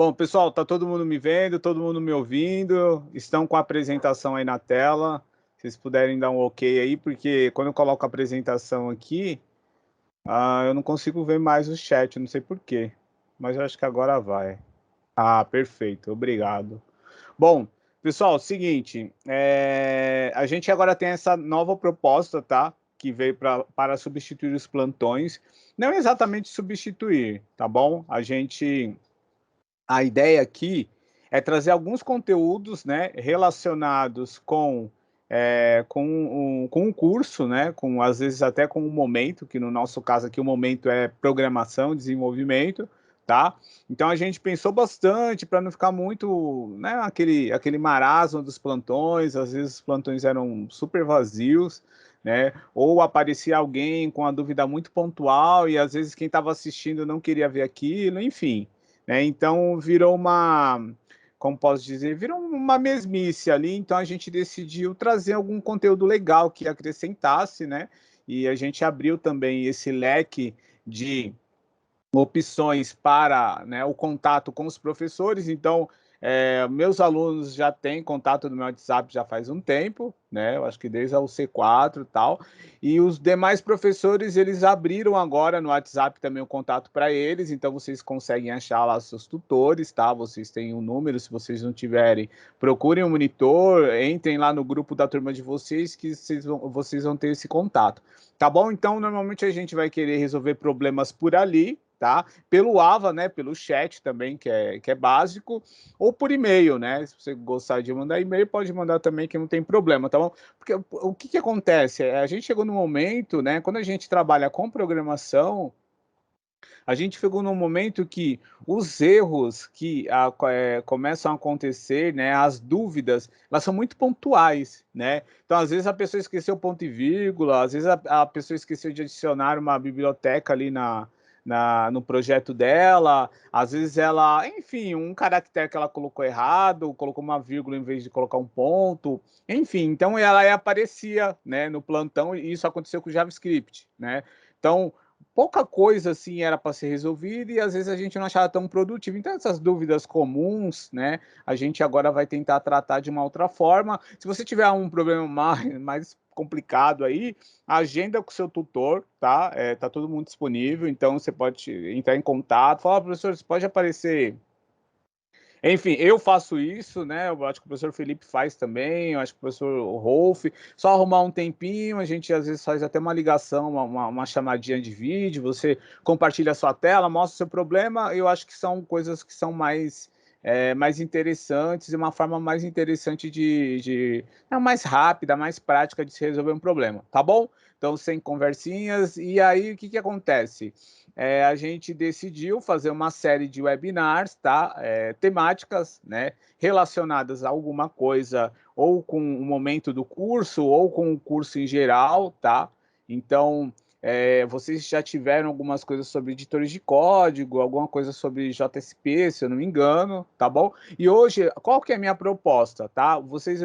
Bom, pessoal, tá todo mundo me vendo, todo mundo me ouvindo? Estão com a apresentação aí na tela? Se vocês puderem dar um ok aí, porque quando eu coloco a apresentação aqui, eu não consigo ver mais o chat, não sei por quê, mas eu acho que agora vai. Ah, perfeito, obrigado. Bom, pessoal, seguinte, a gente agora tem essa nova proposta, tá? Que veio para substituir os plantões. Não exatamente substituir, tá bom? A ideia aqui é trazer alguns conteúdos, né, relacionados com o curso, né, com às vezes até com o momento, que no nosso caso aqui o momento é programação, desenvolvimento, tá? Então a gente pensou bastante para não ficar muito, né, aquele marasmo dos plantões, às vezes os plantões eram super vazios, né? Ou aparecia alguém com a dúvida muito pontual e às vezes quem estava assistindo não queria ver aquilo, enfim, né? Então virou como posso dizer, virou uma mesmice ali, então a gente decidiu trazer algum conteúdo legal que acrescentasse, né? E a gente abriu também esse leque de opções para, né, o contato com os professores. Então, meus alunos já têm contato no meu WhatsApp já faz um tempo, né? Eu acho que desde o C4 e tal. E os demais professores, eles abriram agora no WhatsApp também o contato para eles, então vocês conseguem achar lá seus tutores, tá? Vocês têm um número, se vocês não tiverem, procurem um monitor, entrem lá no grupo da turma de vocês, que vocês vão ter esse contato. Tá bom? Então, normalmente a gente vai querer resolver problemas por ali, tá? Pelo AVA, né? Pelo chat também, que é básico, ou por e-mail, né? Se você gostar de mandar e-mail, pode mandar também, que não tem problema, tá bom? Porque o que acontece? A gente chegou no momento, né? Quando a gente trabalha com programação, a gente chegou num momento que os erros que começam a acontecer, né, as dúvidas, elas são muito pontuais, né? Então, às vezes a pessoa esqueceu ponto e vírgula, às vezes a pessoa esqueceu de adicionar uma biblioteca ali no projeto dela, às vezes ela, enfim, um caractere que ela colocou errado, colocou uma vírgula em vez de colocar um ponto, enfim, então ela aparecia, né, no plantão, e isso aconteceu com o JavaScript, né? Então, pouca coisa assim era para ser resolvida e às vezes a gente não achava tão produtivo. Então, essas dúvidas comuns, né, a gente agora vai tentar tratar de uma outra forma. Se você tiver um problema mais complicado aí, agenda com o seu tutor, tá? Tá todo mundo disponível, então você pode entrar em contato, falar, professor, você pode aparecer. Enfim, eu faço isso, né? Eu acho que o professor Felipe faz também, eu acho que o professor Rolf, só arrumar um tempinho, a gente às vezes faz até uma ligação, uma chamadinha de vídeo, você compartilha a sua tela, mostra o seu problema, eu acho que são coisas que são mais interessantes e uma forma mais interessante mais rápida, mais prática de se resolver um problema, tá bom? Então, sem conversinhas, e aí o que acontece? A gente decidiu fazer uma série de webinars, tá? Temáticas, né? Relacionadas a alguma coisa, ou com o momento do curso, ou com o curso em geral, tá? Então, vocês já tiveram algumas coisas sobre editores de código, alguma coisa sobre JSP, se eu não me engano, tá bom? E hoje, qual que é a minha proposta, tá? Vocês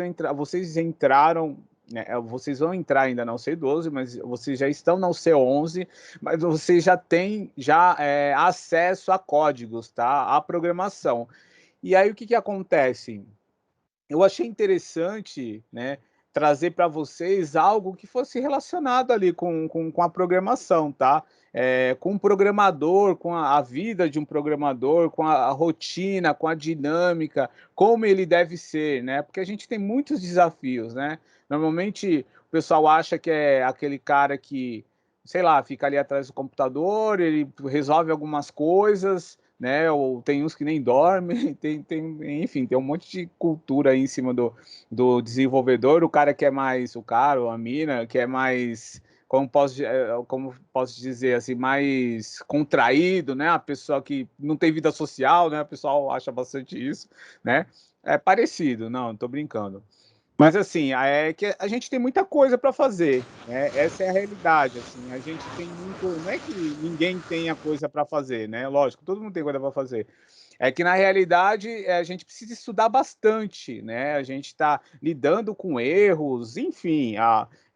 entraram, né, vocês vão entrar ainda na UC12, mas vocês já estão na UC11, mas você já tem acesso a códigos, tá? A programação. E aí o que acontece? Eu achei interessante, né, trazer para vocês algo que fosse relacionado ali com a programação, tá? Com o programador, com a vida de um programador, com a rotina, com a dinâmica, como ele deve ser, né? Porque a gente tem muitos desafios, né? Normalmente o pessoal acha que é aquele cara que, sei lá, fica ali atrás do computador, ele resolve algumas coisas, né? Ou tem uns que nem dormem, enfim, tem um monte de cultura aí em cima do desenvolvedor, o cara que é mais, o cara ou a mina, que é mais, como posso dizer assim, mais contraído, né? A pessoa que não tem vida social, né? O pessoal acha bastante isso, né? É parecido, não, tô brincando. Mas assim, é que a gente tem muita coisa para fazer, né? Essa é a realidade, assim, a gente tem muito, não é que ninguém tenha coisa para fazer, né? Lógico, todo mundo tem coisa para fazer. É que na realidade a gente precisa estudar bastante, né? A gente está lidando com erros, enfim,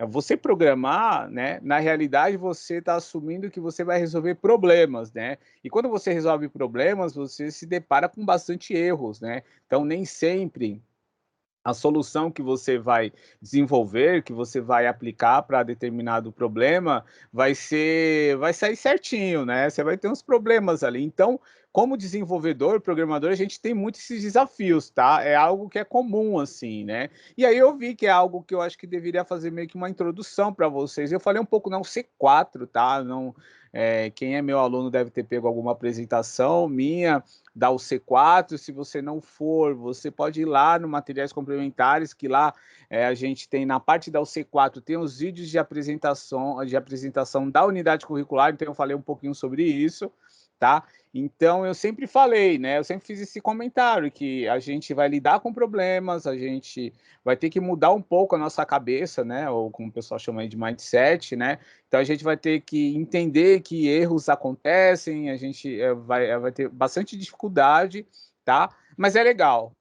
você programar, né? Na realidade você está assumindo que você vai resolver problemas, né? E quando você resolve problemas, você se depara com bastante erros, né? Então nem sempre a solução que você vai desenvolver, que você vai aplicar para determinado problema, vai sair certinho, né? Você vai ter uns problemas ali. Então, como desenvolvedor, programador, a gente tem muitos esses desafios, tá? É algo que é comum, assim, né? E aí eu vi que é algo que eu acho que deveria fazer meio que uma introdução para vocês. Eu falei um pouco não C4, tá? Não, quem é meu aluno deve ter pego alguma apresentação minha da UC4. Se você não for, você pode ir lá no Materiais Complementares, que lá a gente tem, na parte da UC4, tem os vídeos de apresentação da unidade curricular, então eu falei um pouquinho sobre isso, tá? Então eu sempre falei, né? Eu sempre fiz esse comentário que a gente vai lidar com problemas, a gente vai ter que mudar um pouco a nossa cabeça, né? Ou como o pessoal chama aí de mindset, né? Então a gente vai ter que entender que erros acontecem, a gente vai ter bastante dificuldade, tá? Mas é legal.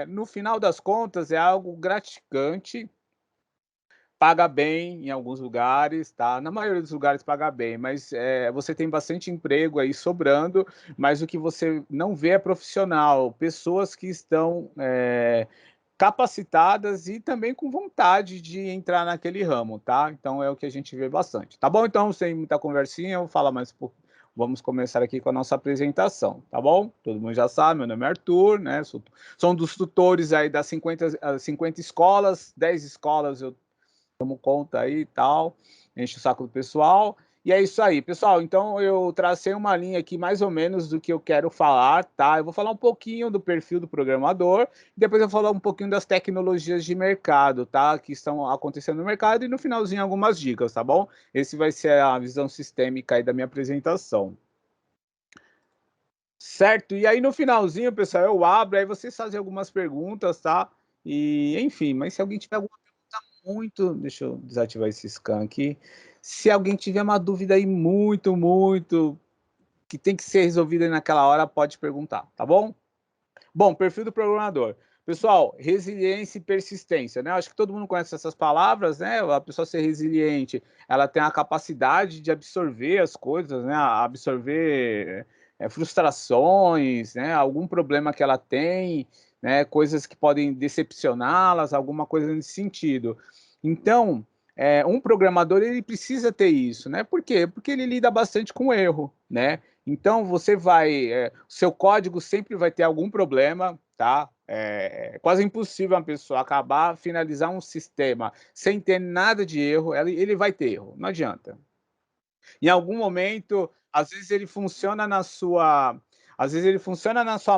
No final das contas, é algo gratificante, paga bem em alguns lugares, tá? Na maioria dos lugares paga bem, mas você tem bastante emprego aí sobrando, mas o que você não vê é profissional, pessoas que estão capacitadas e também com vontade de entrar naquele ramo, tá? Então é o que a gente vê bastante. Tá bom? Então, sem muita conversinha, eu vou falar mais por... Vamos começar aqui com a nossa apresentação, tá bom? Todo mundo já sabe, meu nome é Arthur, né? Sou um dos tutores aí das 50 escolas, 10 escolas eu tomo conta aí e tal, enche o saco do pessoal. E é isso aí, pessoal. Então eu tracei uma linha aqui mais ou menos do que eu quero falar, tá? Eu vou falar um pouquinho do perfil do programador, depois eu vou falar um pouquinho das tecnologias de mercado, tá? Que estão acontecendo no mercado e no finalzinho algumas dicas, tá bom? Esse vai ser a visão sistêmica aí da minha apresentação. Certo? E aí no finalzinho, pessoal, eu abro, aí vocês fazem algumas perguntas, tá? E enfim, mas se alguém tiver alguma muito, deixa eu desativar esse scan aqui. Se alguém tiver uma dúvida aí muito, que tem que ser resolvida aí naquela hora, pode perguntar, tá bom? Bom, perfil do programador. Pessoal, resiliência e persistência, né? Acho que todo mundo conhece essas palavras, né? A pessoa ser resiliente, ela tem a capacidade de absorver as coisas, né? Absorver frustrações, né? Algum problema que ela tem, né? Coisas que podem decepcioná-las, alguma coisa nesse sentido. Então, um programador ele precisa ter isso, né? Por quê? Porque ele lida bastante com erro, né? Então você seu código sempre vai ter algum problema, tá? É quase impossível uma pessoa acabar, finalizar um sistema sem ter nada de erro, ele vai ter erro, não adianta. Em algum momento, às vezes ele funciona na sua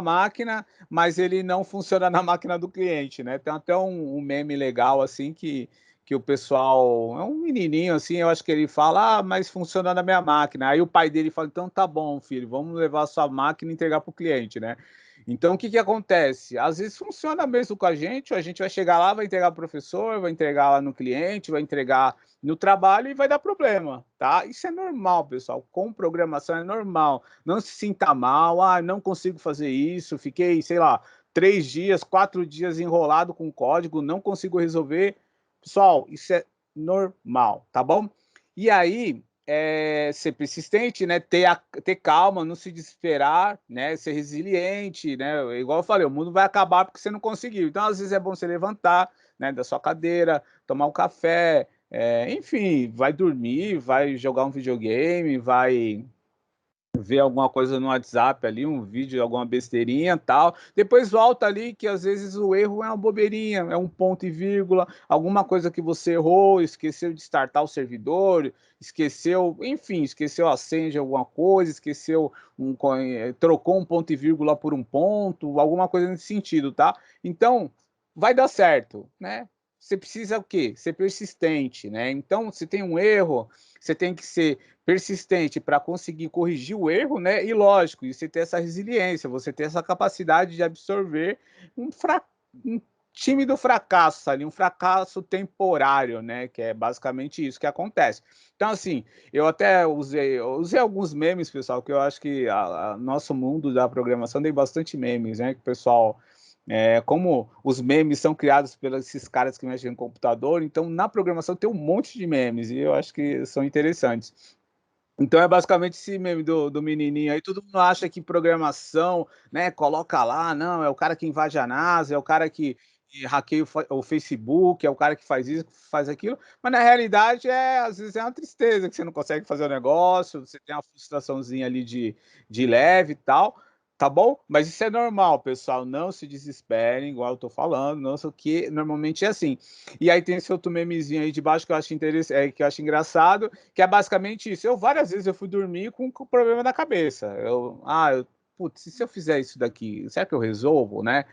máquina, mas ele não funciona na máquina do cliente, né? Tem até um meme legal assim que o pessoal, é um menininho assim, eu acho que ele fala, mas funciona na minha máquina. Aí o pai dele fala, então tá bom, filho, vamos levar a sua máquina e entregar para o cliente, né? Então, o que que acontece? Às vezes funciona mesmo com a gente vai chegar lá, vai entregar para o professor, vai entregar lá no cliente, vai entregar no trabalho e vai dar problema, tá? Isso é normal, pessoal. Com programação é normal. Não se sinta mal, não consigo fazer isso, fiquei, sei lá, 3 dias, 4 dias enrolado com o código, não consigo resolver. Pessoal, isso é normal, tá bom? E aí, ser persistente, né? Ter calma, não se desesperar, né? Ser resiliente, né? Igual eu falei, o mundo vai acabar porque você não conseguiu. Então, às vezes é bom você levantar, né, da sua cadeira, tomar um café, enfim, vai dormir, vai jogar um videogame, vai ver alguma coisa no WhatsApp ali, um vídeo, alguma besteirinha tal. Depois volta ali que às vezes o erro é uma bobeirinha, é um ponto e vírgula, alguma coisa que você errou, esqueceu de startar o servidor, esqueceu, enfim, esqueceu a senha de alguma coisa, trocou um ponto e vírgula por um ponto, alguma coisa nesse sentido, tá? Então, vai dar certo, né? Você precisa o quê? Ser persistente, né? Então, se tem um erro, você tem que ser persistente para conseguir corrigir o erro, né? E lógico, você ter essa resiliência, você ter essa capacidade de absorver um, fra... um tímido fracasso ali, um fracasso temporário, né? Que é basicamente isso que acontece. Então, assim, eu até usei alguns memes, pessoal, que eu acho que nosso mundo da programação tem bastante memes, né? Que o pessoal, como os memes são criados pelos esses caras que mexem no computador, então na programação tem um monte de memes e eu acho que são interessantes. Então é basicamente esse meme do menininho aí, todo mundo acha que programação, né, coloca lá, não, é o cara que invade a NASA, é o cara que hackeia o Facebook, é o cara que faz isso, que faz aquilo, mas na realidade às vezes é uma tristeza que você não consegue fazer o negócio, você tem uma frustraçãozinha ali de leve e tal, tá bom? Mas isso é normal, pessoal, não se desesperem, igual eu tô falando, não sei o que, normalmente é assim. E aí tem esse outro memezinho aí de baixo que eu acho interessante, que eu acho engraçado, que é basicamente isso. Eu várias vezes eu fui dormir com problema na cabeça. Putz, e se eu fizer isso daqui, será que eu resolvo, né?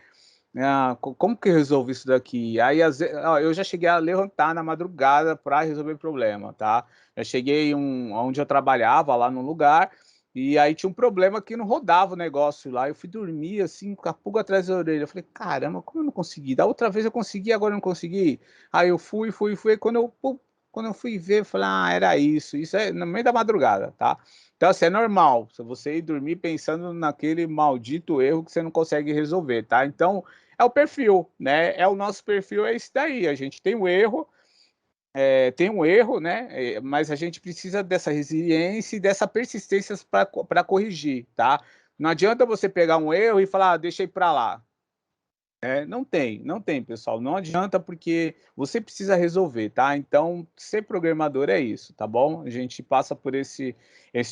Como que eu resolvo isso daqui? Aí eu já cheguei a levantar na madrugada para resolver o problema, tá? Eu cheguei onde eu trabalhava lá no lugar e aí tinha um problema que não rodava o negócio lá. Eu fui dormir assim, com a pulga atrás da orelha. Eu falei, caramba, como eu não consegui? Da outra vez eu consegui, agora eu não consegui. Aí eu fui. Quando eu fui ver, eu falei, era isso. Isso é no meio da madrugada, tá? Então, assim, é normal se você ir dormir pensando naquele maldito erro que você não consegue resolver, tá? Então, é o perfil, né? O nosso perfil é esse daí. A gente tem um erro, né? Mas a gente precisa dessa resiliência e dessa persistência para corrigir, tá? Não adianta você pegar um erro e falar, deixei para lá. Não tem, pessoal. Não adianta porque você precisa resolver, tá? Então, ser programador é isso, tá bom? A gente passa por esse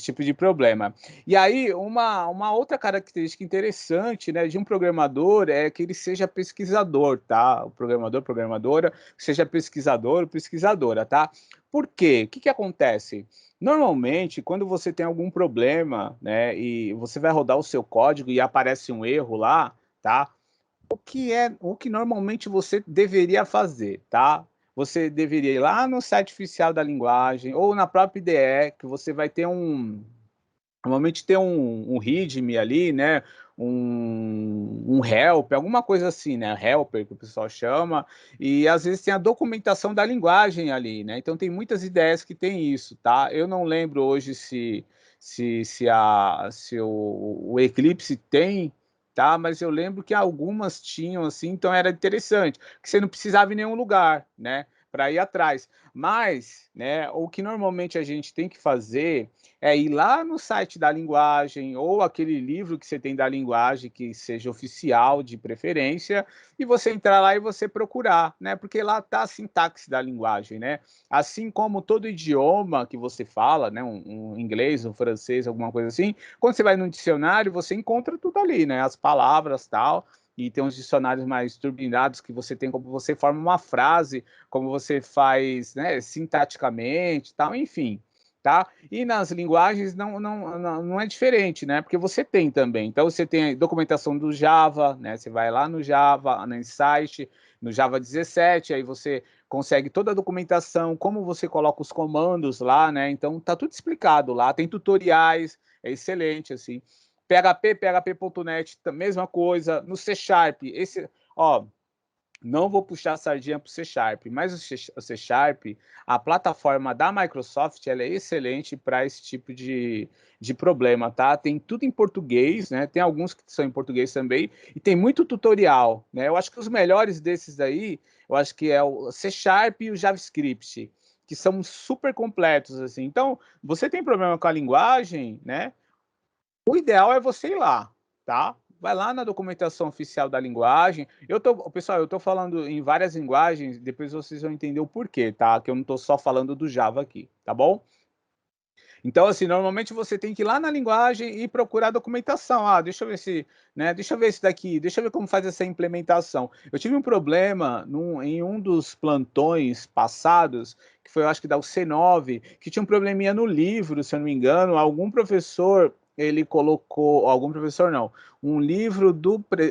tipo de problema. E aí, uma outra característica interessante, né, de um programador é que ele seja pesquisador, tá? O programador, programadora, seja pesquisador ou pesquisadora, tá? Por quê? O que que acontece? Normalmente, quando você tem algum problema, né, e você vai rodar o seu código e aparece um erro lá, tá? O que normalmente você deveria fazer, tá? Você deveria ir lá no site oficial da linguagem ou na própria IDE, que você vai ter normalmente tem um README ali, né? Um help, alguma coisa assim, né? Helper, que o pessoal chama, e às vezes tem a documentação da linguagem ali, né? Então tem muitas ideias que tem isso, tá? Eu não lembro hoje se o Eclipse tem, tá? Mas eu lembro que algumas tinham assim, então era interessante, que você não precisava ir em nenhum lugar, né? Para ir atrás. Mas, né, o que normalmente a gente tem que fazer é ir lá no site da linguagem ou aquele livro que você tem da linguagem que seja oficial de preferência e você entrar lá e você procurar, né? Porque lá está a sintaxe da linguagem, né? Assim como todo idioma que você fala, né? Um inglês, um francês, alguma coisa assim, quando você vai no dicionário você encontra tudo ali, né? As palavras tal. E tem uns dicionários mais turbinados que você tem como você forma uma frase, como você faz, né, sintaticamente, tal, enfim, tá? E nas linguagens não é diferente, né? Porque você tem também. Então você tem a documentação do Java, né? Você vai lá no Java, no Insight, no Java 17, aí você consegue toda a documentação, como você coloca os comandos lá, né? Então tá tudo explicado lá, tem tutoriais, é excelente assim. PHP, PHP.net, mesma coisa. No C Sharp, ó, não vou puxar a sardinha para o C Sharp, mas o C Sharp, a plataforma da Microsoft, ela é excelente para esse tipo de problema, tá? Tem tudo em português, né? Tem alguns que são em português também, e tem muito tutorial, né? Eu acho que os melhores desses daí, eu acho que é o C Sharp e o JavaScript, que são super completos, assim. Então, você tem problema com a linguagem, né? O ideal é você ir lá, tá? Vai lá na documentação oficial da linguagem. Pessoal, eu tô falando em várias linguagens, depois vocês vão entender o porquê, tá? Que eu não tô só falando do Java aqui, tá bom? Então, assim, normalmente você tem que ir lá na linguagem e procurar a documentação. Deixa eu ver né? Deixa eu ver esse daqui, deixa eu ver como faz essa implementação. Eu tive um problema em um dos plantões passados, que foi, eu acho que da UC9, que tinha um probleminha no livro, se eu não me engano, algum professor ele colocou, algum professor não, um livro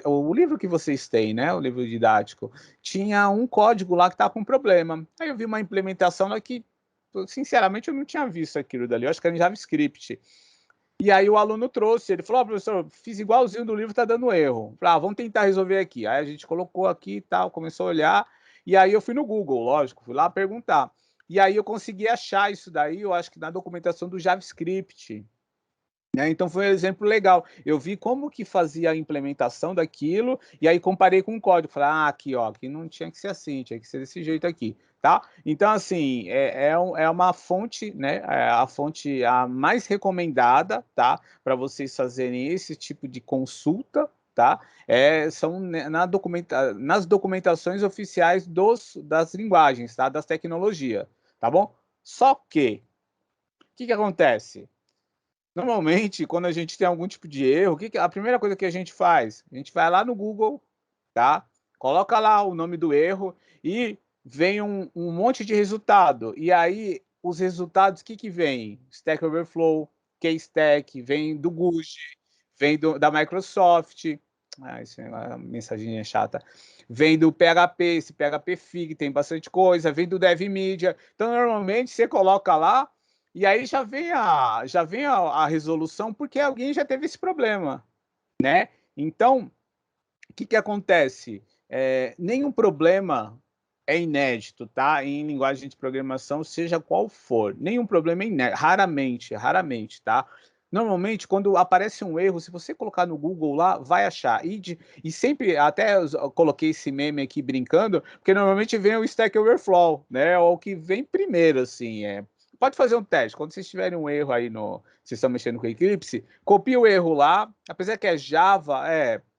o livro que vocês têm, né, o livro didático, tinha um código lá que estava com problema. Aí eu vi uma implementação lá que sinceramente, eu não tinha visto aquilo dali. Eu acho que era em JavaScript. E aí o aluno trouxe, ele falou, professor, fiz igualzinho do livro, tá dando erro. Falei, vamos tentar resolver aqui. Aí a gente colocou aqui e tal, começou a olhar, e aí eu fui no Google, lógico, fui lá perguntar. E aí eu consegui achar isso daí, eu acho que na documentação do JavaScript. Né? Então foi um exemplo legal. Eu vi como que fazia a implementação daquilo e aí comparei com o código. Falei, aqui, ó, aqui não tinha que ser assim, tinha que ser desse jeito aqui, tá? Então, assim, é uma fonte, né? É a fonte a mais recomendada, tá? Para vocês fazerem esse tipo de consulta, tá? São nas documentações oficiais das linguagens, tá? Das tecnologias, tá bom? Só que, o que acontece? Normalmente, quando a gente tem algum tipo de erro, a primeira coisa que a gente faz? A gente vai lá no Google, tá? Coloca lá o nome do erro e vem um monte de resultado. E aí, os resultados, o que vem? Stack Overflow, KStack, vem do Guji, vem da Microsoft. Isso é uma mensaginha chata. Vem do PHP, esse PHP Fig, tem bastante coisa. Vem do DevMedia. Então, normalmente, você coloca lá e aí já vem a resolução, porque alguém já teve esse problema, né? Então, o que acontece? Nenhum problema é inédito, tá? Em linguagem de programação, seja qual for. Nenhum problema é inédito, raramente, tá? Normalmente, quando aparece um erro, se você colocar no Google lá, vai achar. E sempre, até eu coloquei esse meme aqui brincando, porque normalmente vem o Stack Overflow, né? Ou o que vem primeiro, assim. Pode fazer um teste. Quando vocês tiverem um erro aí vocês estão mexendo com Eclipse, copia o erro lá. Apesar que é Java,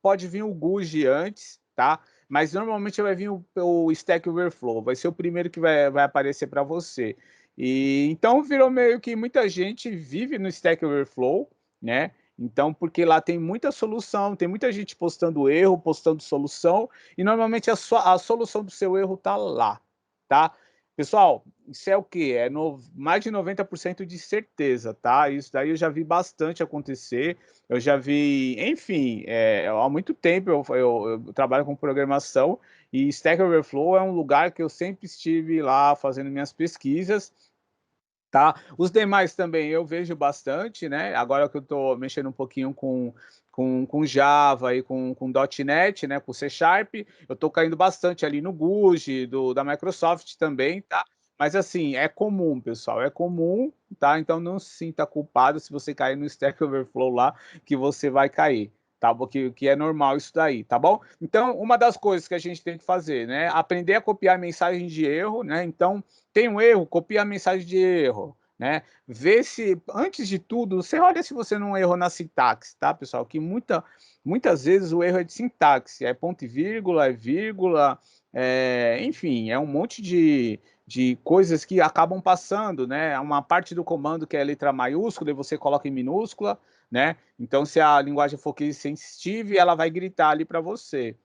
pode vir o Guji antes, tá? Mas normalmente vai vir o Stack Overflow, vai ser o primeiro que vai aparecer para você. E então virou meio que muita gente vive no Stack Overflow, né? Então, porque lá tem muita solução, tem muita gente postando erro, postando solução, e normalmente a solução do seu erro tá lá, tá? Pessoal, isso é o quê? Mais de 90% de certeza, tá? Isso daí eu já vi bastante acontecer. Eu já vi, enfim, há muito tempo eu trabalho com programação e Stack Overflow é um lugar que eu sempre estive lá fazendo minhas pesquisas, tá? Os demais também eu vejo bastante, né? Agora que eu estou mexendo um pouquinho com Java e com .NET, né? Com C Sharp, eu estou caindo bastante ali no Guji, da Microsoft também, tá? Mas assim, é comum, pessoal, é comum, tá? Então não se sinta culpado se você cair no Stack Overflow lá, que você vai cair, tá? Porque que é normal isso daí, tá bom? Então, uma das coisas que a gente tem que fazer, né? Aprender a copiar mensagem de erro, né? Então, tem um erro, copia a mensagem de erro, né? Vê se, antes de tudo, você olha se você não errou na sintaxe, tá, pessoal? Que muitas vezes o erro é de sintaxe, é ponto e vírgula, é vírgula, enfim, é um monte de coisas que acabam passando, né? Uma parte do comando que é letra maiúscula e você coloca em minúscula, né? Então, se a linguagem for case sensitive, ela vai gritar ali para você.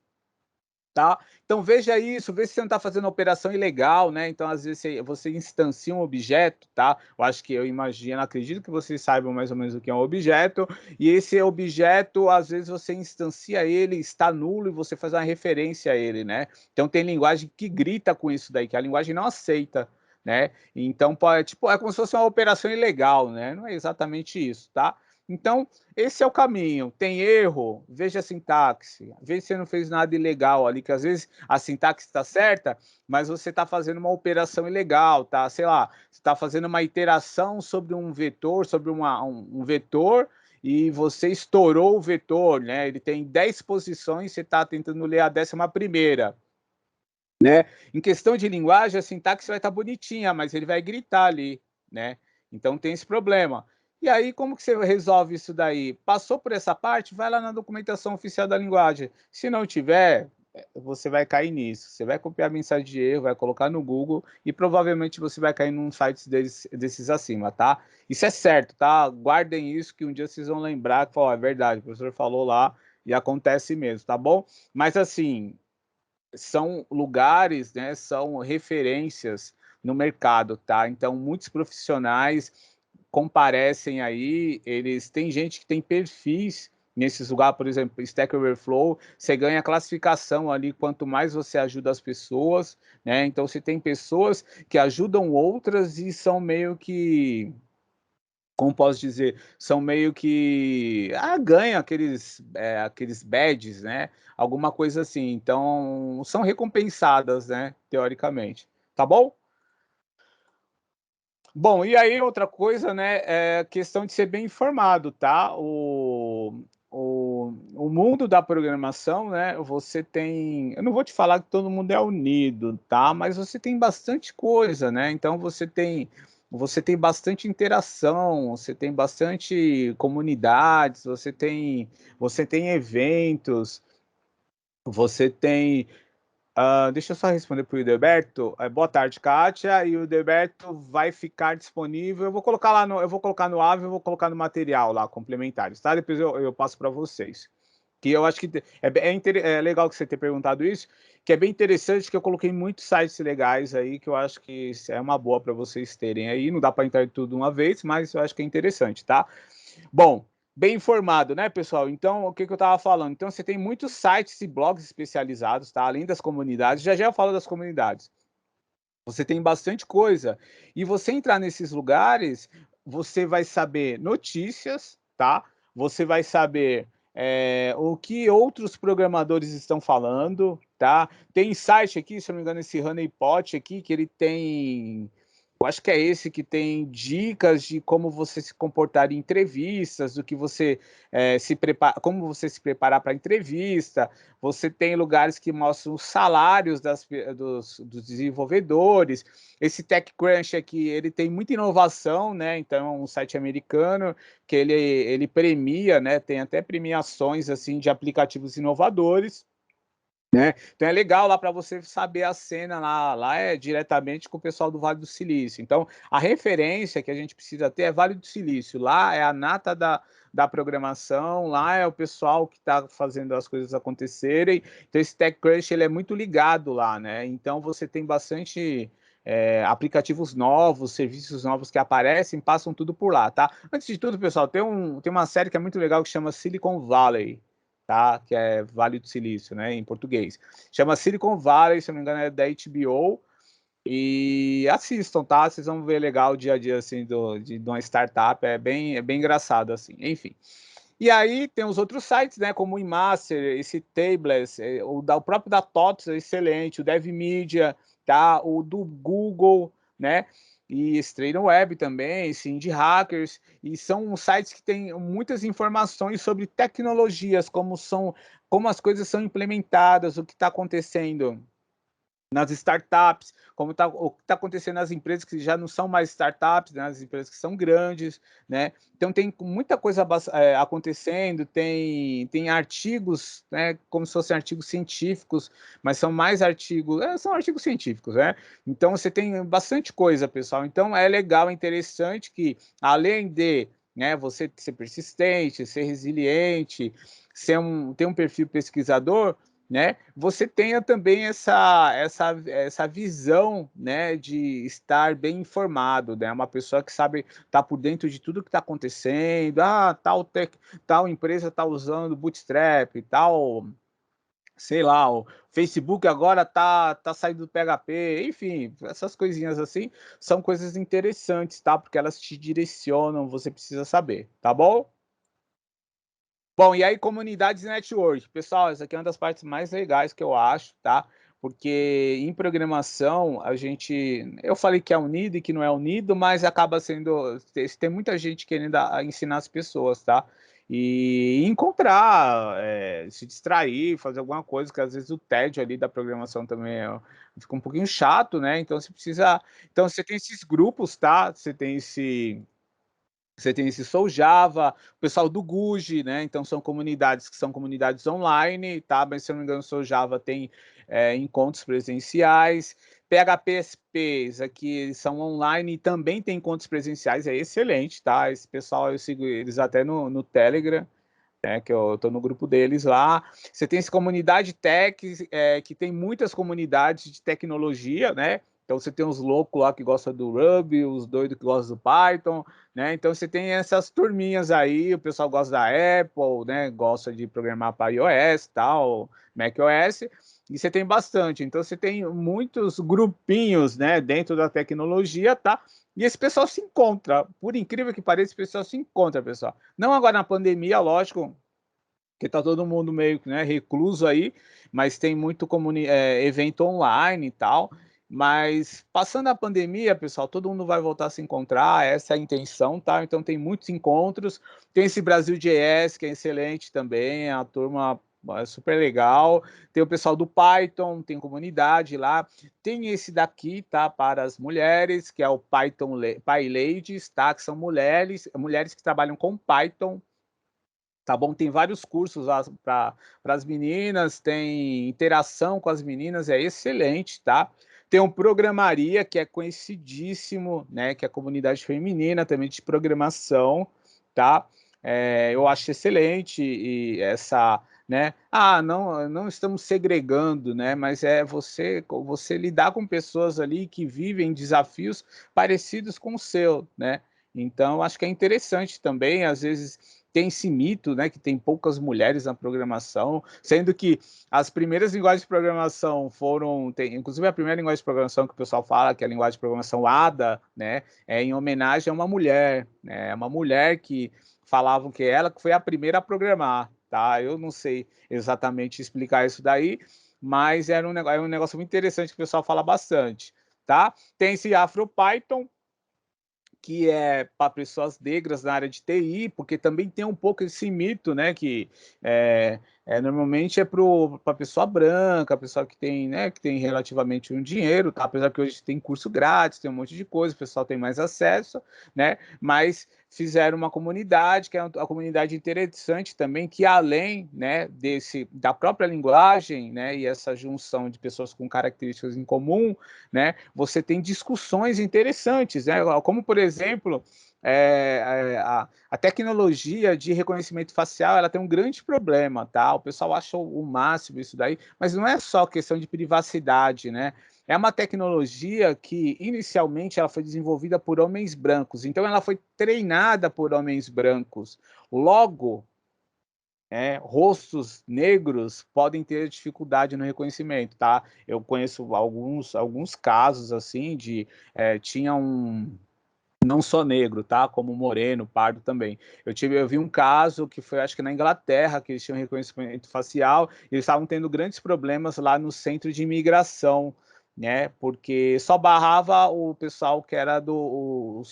Tá? Então veja isso, veja se você não está fazendo operação ilegal, né? Então, às vezes, você instancia um objeto, tá? Eu acho que eu imagino, acredito que vocês saibam mais ou menos o que é um objeto, e esse objeto, às vezes, você instancia ele, está nulo, e você faz uma referência a ele, né? Então tem linguagem que grita com isso daí, que a linguagem não aceita, né? Então, tipo, é como se fosse uma operação ilegal, né? Não é exatamente isso, tá? Então, esse é o caminho. Tem erro, veja a sintaxe. Veja se você não fez nada ilegal ali, que às vezes a sintaxe está certa, mas você está fazendo uma operação ilegal, tá? Sei lá, você está fazendo uma iteração sobre um vetor, sobre um vetor, e você estourou o vetor, né? Ele tem 10 posições, você está tentando ler a 11ª, né? Em questão de linguagem, a sintaxe vai estar bonitinha, mas ele vai gritar ali, né? Então tem esse problema. E aí, como que você resolve isso daí? Passou por essa parte, vai lá na documentação oficial da linguagem. Se não tiver, você vai cair nisso. Você vai copiar a mensagem de erro, vai colocar no Google e provavelmente você vai cair num site desses acima, tá? Isso é certo, tá? Guardem isso que um dia vocês vão lembrar que é verdade, o professor falou lá e acontece mesmo, tá bom? Mas assim, são lugares, né, são referências no mercado, tá? Então, muitos profissionais comparecem aí, eles tem gente que tem perfis nesses lugares, por exemplo, Stack Overflow, você ganha classificação ali, quanto mais você ajuda as pessoas, né? Então, você tem pessoas que ajudam outras e são meio que como posso dizer, são meio que ganham aqueles badges, né? Alguma coisa assim. Então, são recompensadas, né? Teoricamente. Tá bom? Bom, e aí outra coisa, né, é questão de ser bem informado, tá? O mundo da programação, né, você tem... Eu não vou te falar que todo mundo é unido, tá? Mas você tem bastante coisa, né? Então você tem bastante interação, você tem bastante comunidades, você tem eventos, você tem deixa eu só responder para o Hildeberto. Boa tarde, Kátia. E o Hildeberto vai ficar disponível. Eu vou colocar no AVE, eu vou colocar no material lá, complementares, tá? Depois eu passo para vocês. Que eu acho que é legal que você ter perguntado isso, que é bem interessante, que eu coloquei muitos sites legais aí, que eu acho que é uma boa para vocês terem aí. Não dá para entrar em tudo uma vez, mas eu acho que é interessante, tá? Bom, bem informado, né, pessoal? Então, o que eu estava falando? Então, você tem muitos sites e blogs especializados, tá? Além das comunidades. Já já eu falo das comunidades. Você tem bastante coisa. E você entrar nesses lugares, você vai saber notícias, tá? Você vai saber o que outros programadores estão falando, tá? Tem site aqui, se eu não me engano, esse Honeypot aqui, que ele tem... Eu acho que é esse que tem dicas de como você se comportar em entrevistas, do que você se prepara, como você se preparar para a entrevista. Você tem lugares que mostram os salários dos desenvolvedores. Esse TechCrunch aqui, ele tem muita inovação, né? Então, é um site americano que ele premia, né? Tem até premiações assim de aplicativos inovadores. Né? Então é legal lá para você saber a cena lá é diretamente com o pessoal do Vale do Silício. Então a referência que a gente precisa ter é Vale do Silício. Lá é a nata da programação, lá é o pessoal que está fazendo as coisas acontecerem. Então esse TechCrunch ele é muito ligado lá, né? Então você tem bastante aplicativos novos, serviços novos que aparecem, passam tudo por lá, tá? Antes de tudo, pessoal, tem uma série que é muito legal que chama Silicon Valley, tá? Que é Vale do Silício, né? Em português. Chama Silicon Valley, se não me engano, é da HBO. E assistam, tá? Vocês vão ver legal o dia a dia assim de uma startup. É bem engraçado, assim. Enfim. E aí tem os outros sites, né? Como o Emaster, esse Tablets, o próprio da TOTS é excelente, o DevMedia, tá? O do Google, né? E Strainer Web também, esse Indie Hackers, e são sites que têm muitas informações sobre tecnologias, como as coisas são implementadas, o que está acontecendo nas startups, o que está acontecendo nas empresas que já não são mais startups, né, nas empresas que são grandes, né? Então tem muita coisa acontecendo, tem artigos, né, como se fossem artigos científicos, mas são mais artigos, são artigos científicos, né? Então você tem bastante coisa, pessoal. Então é legal, é interessante que, além de, né, você ser persistente, ser resiliente, ter um perfil pesquisador, né, você tenha também essa visão, né, de estar bem informado, né, uma pessoa que sabe estar por dentro de tudo que está acontecendo, tal empresa está usando Bootstrap, tal, sei lá, o Facebook agora tá saindo do PHP, enfim, essas coisinhas assim são coisas interessantes, tá, porque elas te direcionam, você precisa saber, tá bom? Bom, e aí comunidades e network. Pessoal, essa aqui é uma das partes mais legais que eu acho, tá? Porque em programação, eu falei que é unido e que não é unido, mas acaba sendo, tem muita gente querendo ensinar as pessoas, tá? E encontrar, se distrair, fazer alguma coisa, que às vezes o tédio ali da programação também fica um pouquinho chato, né? Então você tem esses grupos, tá? Você tem esse Sou Java, o pessoal do Guji, né? Então são comunidades que são comunidades online, tá? Mas se eu não me engano, o Sou Java tem encontros presenciais. PHPSPs aqui eles são online e também tem encontros presenciais, é excelente, tá? Esse pessoal eu sigo eles até no Telegram, né, que eu estou no grupo deles lá. Você tem essa comunidade tech, que tem muitas comunidades de tecnologia, né? Então você tem os loucos lá que gostam do Ruby, os doidos que gostam do Python, né? Então você tem essas turminhas aí, o pessoal gosta da Apple, né? Gosta de programar para iOS, tal, macOS, e você tem bastante. Então você tem muitos grupinhos, né, dentro da tecnologia, tá? E esse pessoal se encontra, por incrível que pareça, esse pessoal se encontra, pessoal. Não agora na pandemia, lógico, que tá todo mundo meio, né, recluso aí, mas tem muito evento online e tal. Mas passando a pandemia, pessoal, todo mundo vai voltar a se encontrar, essa é a intenção, tá? Então tem muitos encontros, tem esse Brasil JS, que é excelente também, a turma é super legal, tem o pessoal do Python, tem comunidade lá, tem esse daqui, tá, para as mulheres, que é o Python PyLadies, tá, que são mulheres que trabalham com Python, tá bom? Tem vários cursos lá para as meninas, tem interação com as meninas, é excelente, tá? Tem um Programaria, que é conhecidíssimo, né? Que é a comunidade feminina também de programação, tá? Eu acho excelente e essa, né? Não estamos segregando, né? Mas é você lidar com pessoas ali que vivem desafios parecidos com o seu, né? Então, acho que é interessante também, às vezes tem esse mito, né, que tem poucas mulheres na programação, sendo que as primeiras linguagens de programação inclusive a primeira linguagem de programação que o pessoal fala, que é a linguagem de programação Ada, né, é em homenagem a uma mulher, né, uma mulher que falavam que ela que foi a primeira a programar, tá? Eu não sei exatamente explicar isso daí, mas é um negócio muito interessante que o pessoal fala bastante, tá? Tem esse AfroPython, que é para pessoas negras na área de TI, porque também tem um pouco esse mito, né, que normalmente é para pessoa branca, pessoa que tem, né, que tem relativamente um dinheiro, tá? Apesar que hoje tem curso grátis, tem um monte de coisa, o pessoal tem mais acesso, né? Mas fizeram uma comunidade, que é uma comunidade interessante também, que além, né, da própria linguagem, né, e essa junção de pessoas com características em comum, né, você tem discussões interessantes, né, como, por exemplo, a tecnologia de reconhecimento facial, ela tem um grande problema, tá? O pessoal acha o máximo isso daí, mas não é só questão de privacidade, né? É uma tecnologia que inicialmente ela foi desenvolvida por homens brancos, então ela foi treinada por homens brancos. Logo, rostos negros podem ter dificuldade no reconhecimento, tá? Eu conheço alguns casos assim tinha um não só negro, tá? Como moreno, pardo também. Eu vi um caso que foi, acho que na Inglaterra, que eles tinham reconhecimento facial, e eles estavam tendo grandes problemas lá no centro de imigração, né? Porque só barrava o pessoal que era o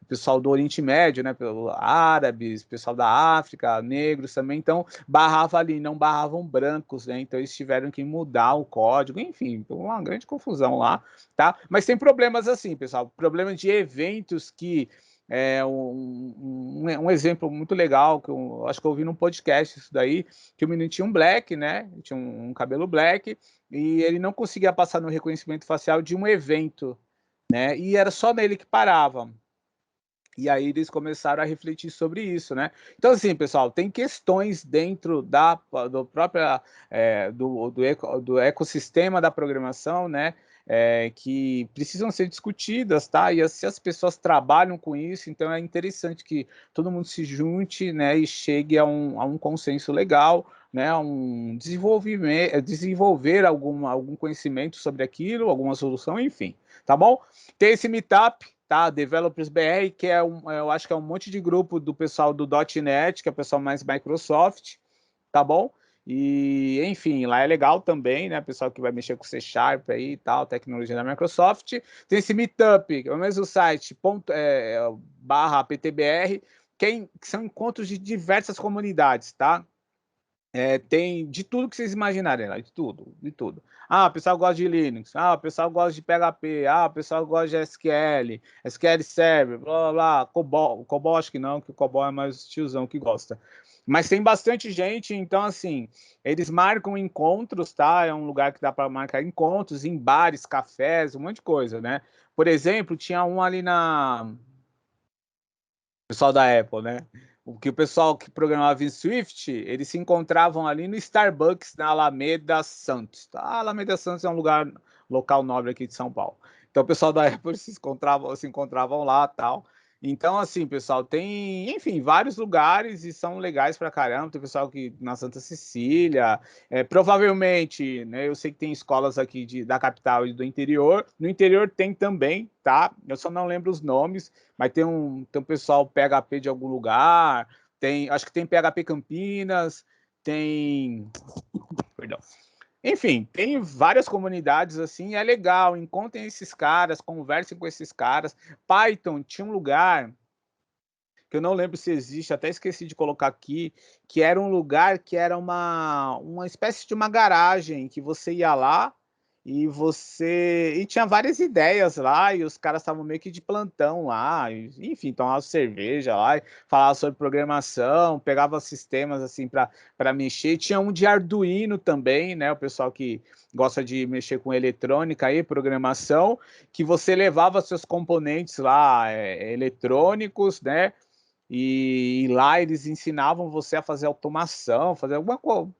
pessoal do Oriente Médio, né? Árabes, pessoal da África, negros também, então barrava ali, não barravam brancos, né? Então eles tiveram que mudar o código, enfim, uma grande confusão lá, tá? Mas tem problemas assim, pessoal, problema de eventos que um exemplo muito legal, que eu acho que eu ouvi num podcast isso daí, que o menino tinha um black, né? Tinha um cabelo black, e ele não conseguia passar no reconhecimento facial de um evento, né? E era só nele que parava. E aí eles começaram a refletir sobre isso, né? Então, assim, pessoal, tem questões dentro do próprio do ecossistema da programação, né? Que precisam ser discutidas, tá? E se as pessoas trabalham com isso, então é interessante que todo mundo se junte, né? E chegue a um consenso legal, né? Desenvolver algum conhecimento sobre aquilo, alguma solução, enfim, tá bom? Tem esse meetup, tá? Developers BR, que eu acho que é um monte de grupo do pessoal do .NET, que é o pessoal mais Microsoft, tá bom? E, enfim, lá é legal também, né? Pessoal que vai mexer com C Sharp aí e tal, tecnologia da Microsoft. Tem esse Meetup, que é o mesmo site, /PTBR, que são encontros de diversas comunidades, tá? Tem de tudo que vocês imaginarem lá, de tudo, de tudo. O pessoal gosta de Linux, o pessoal gosta de PHP, o pessoal gosta de SQL, SQL Server, blá, blá, blá, COBOL acho que não, que o COBOL é mais tiozão que gosta. Mas tem bastante gente, então, assim, eles marcam encontros, tá? É um lugar que dá para marcar encontros em bares, cafés, um monte de coisa, né? Por exemplo, tinha um ali pessoal da Apple, né? O pessoal que programava em Swift, eles se encontravam ali no Starbucks na Alameda Santos. Tá? A Alameda Santos é um lugar local nobre aqui de São Paulo. Então, o pessoal da Apple se encontravam lá, tal. Então, assim, pessoal, tem, enfim, vários lugares e são legais pra caramba. Tem pessoal que na Santa Cecília, provavelmente, né? Eu sei que tem escolas aqui da capital e do interior. No interior tem também, tá? Eu só não lembro os nomes, mas tem um pessoal PHP de algum lugar. Acho que tem PHP Campinas, tem, perdão. Enfim, tem várias comunidades assim, é legal, encontrem esses caras, conversem com esses caras. Python tinha um lugar que eu não lembro se existe, até esqueci de colocar aqui, que era um lugar que era uma espécie de uma garagem, que você ia lá e tinha várias ideias lá, e os caras estavam meio que de plantão lá, enfim, tomava cerveja lá, falava sobre programação, pegava sistemas assim para mexer. Tinha um de Arduino também, né? O pessoal que gosta de mexer com eletrônica e programação, que você levava seus componentes lá, eletrônicos, né? E lá eles ensinavam você a fazer automação, fazer alguma coisa,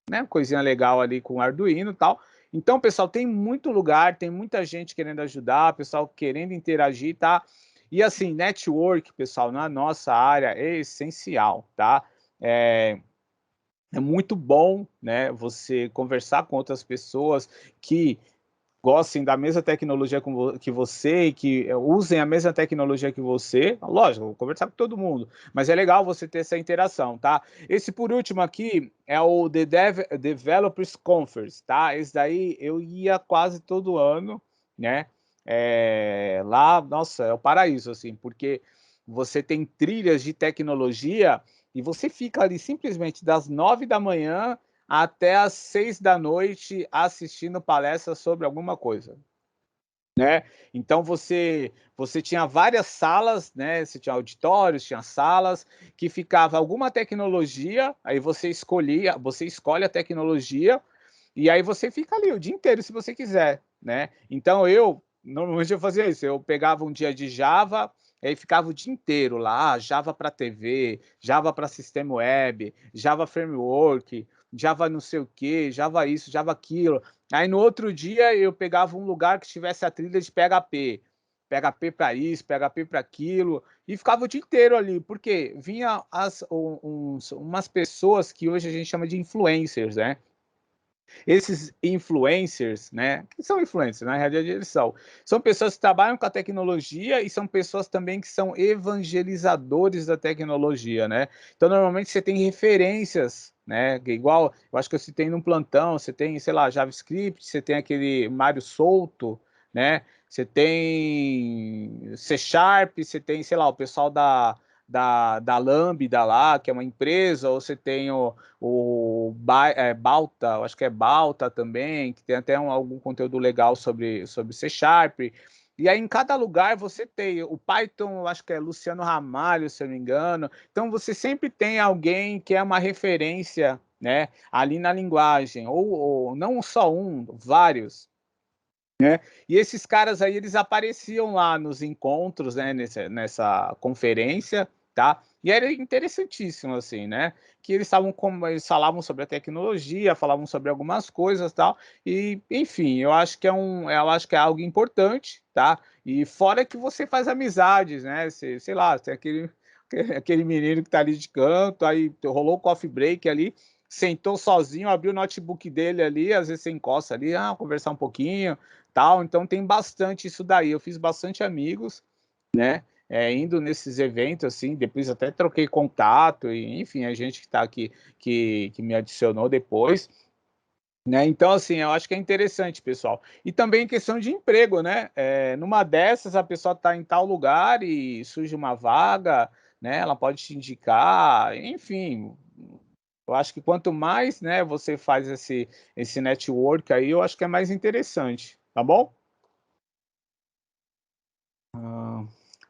né, coisinha legal ali com Arduino e tal. Então, pessoal, tem muito lugar, tem muita gente querendo ajudar, pessoal querendo interagir, tá? E assim, network, pessoal, na nossa área é essencial, tá? É muito bom, né, você conversar com outras pessoas que gostem da mesma tecnologia que você e que usem a mesma tecnologia que você. Lógico, vou conversar com todo mundo, mas é legal você ter essa interação, tá? Esse por último aqui é o The Developers Conference, tá? Esse daí eu ia quase todo ano, né? Lá, nossa, é o paraíso, assim, porque você tem trilhas de tecnologia e você fica ali simplesmente das 9 da manhã até às 6 da noite assistindo palestra sobre alguma coisa, né? Então você tinha várias salas, né? Você tinha auditórios, tinha salas que ficava alguma tecnologia, aí você escolhe a tecnologia e aí você fica ali o dia inteiro se você quiser, né? Então normalmente eu fazia isso, eu pegava um dia de Java, aí ficava o dia inteiro lá, Java para TV, Java para sistema web, Java Framework, Java não sei o que, Java isso, Java aquilo. Aí no outro dia eu pegava um lugar que tivesse a trilha de PHP, PHP para isso, PHP para aquilo, e ficava o dia inteiro ali, porque vinha umas pessoas que hoje a gente chama de influencers, né? Esses influencers, né? Que são influencers, na realidade eles são pessoas que trabalham com a tecnologia e são pessoas também que são evangelizadores da tecnologia, né? Então, normalmente você tem referências, né? Igual, eu acho que eu citei num plantão, você tem, sei lá, JavaScript, você tem aquele Mário Souto, né? Você tem C Sharp, você tem, sei lá, o pessoal da Lambda lá, que é uma empresa, ou você tem Balta, acho que é Balta também, que tem até algum conteúdo legal sobre C Sharp. E aí, em cada lugar, você tem o Python, acho que é Luciano Ramalho, se eu não me engano. Então, você sempre tem alguém que é uma referência, né, ali na linguagem, ou não só um, vários. Né? E esses caras aí, eles apareciam lá nos encontros, né, nessa conferência, tá? E era interessantíssimo, assim, né? Que eles falavam sobre a tecnologia, falavam sobre algumas coisas, tal. E, enfim, eu acho que é algo importante, tá? E fora que você faz amizades, né? Sei lá, tem aquele menino que tá ali de canto, aí rolou o coffee break ali, sentou sozinho, abriu o notebook dele ali, às vezes você encosta ali, conversar um pouquinho, tal. Então tem bastante isso daí. Eu fiz bastante amigos, né? Indo nesses eventos, assim, depois até troquei contato, e enfim, a gente que está aqui, que me adicionou depois, né? Então, assim, eu acho que é interessante, pessoal. E também questão de emprego, né? Numa dessas, a pessoa está em tal lugar e surge uma vaga, né? Ela pode te indicar, enfim. Eu acho que quanto mais, né, você faz esse network aí, eu acho que é mais interessante, tá bom? Ah,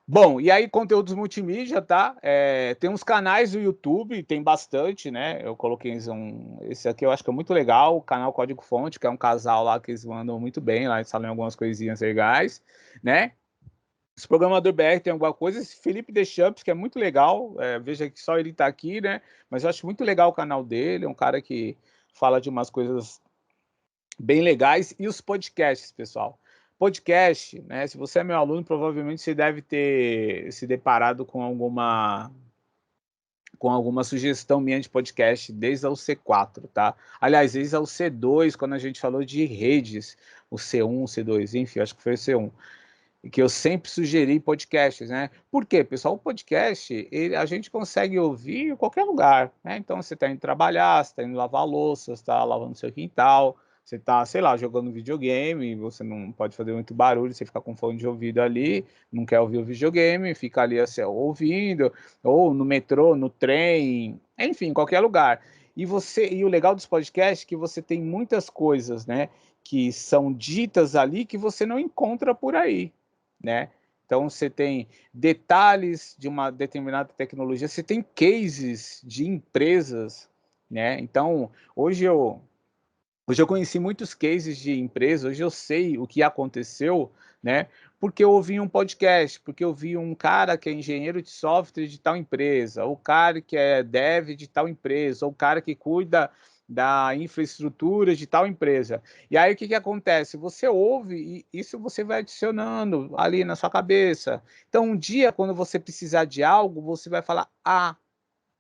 bom, e aí conteúdos multimídia, tá? Tem uns canais do YouTube, tem bastante, né? Eu coloquei esse aqui eu acho que é muito legal, o canal Código Fonte, que é um casal lá que eles mandam muito bem, lá eles falam algumas coisinhas legais, né? Os programador BR tem alguma coisa, esse Felipe Deschamps, que é muito legal, veja que só ele tá aqui, né? Mas eu acho muito legal o canal dele, é um cara que fala de umas coisas bem legais. E os podcasts, pessoal. Podcast, né? Se você é meu aluno, provavelmente você deve ter se deparado com alguma sugestão minha de podcast desde o C4, tá? Aliás, desde o C2, quando a gente falou de redes, o C1, o C2, enfim, acho que foi o C1, e que eu sempre sugeri podcasts, né? Por quê, pessoal? O podcast, a gente consegue ouvir em qualquer lugar, né? Então, você está indo trabalhar, você está indo lavar a louça, você está lavando seu quintal, você está, sei lá, jogando videogame, você não pode fazer muito barulho, você fica com fone de ouvido ali, não quer ouvir o videogame, fica ali assim, ouvindo, ou no metrô, no trem, enfim, em qualquer lugar. E o legal dos podcasts é que você tem muitas coisas, né, que são ditas ali que você não encontra por aí, né? Então você tem detalhes de uma determinada tecnologia, você tem cases de empresas, né? Então hoje eu conheci muitos cases de empresas, hoje eu sei o que aconteceu, né? Porque eu ouvi um podcast, porque eu vi um cara que é engenheiro de software de tal empresa, o cara que é dev de tal empresa, ou o cara que cuida da infraestrutura de tal empresa. E aí o que que acontece? Você ouve e isso você vai adicionando ali na sua cabeça. Então um dia quando você precisar de algo, você vai falar: "Ah,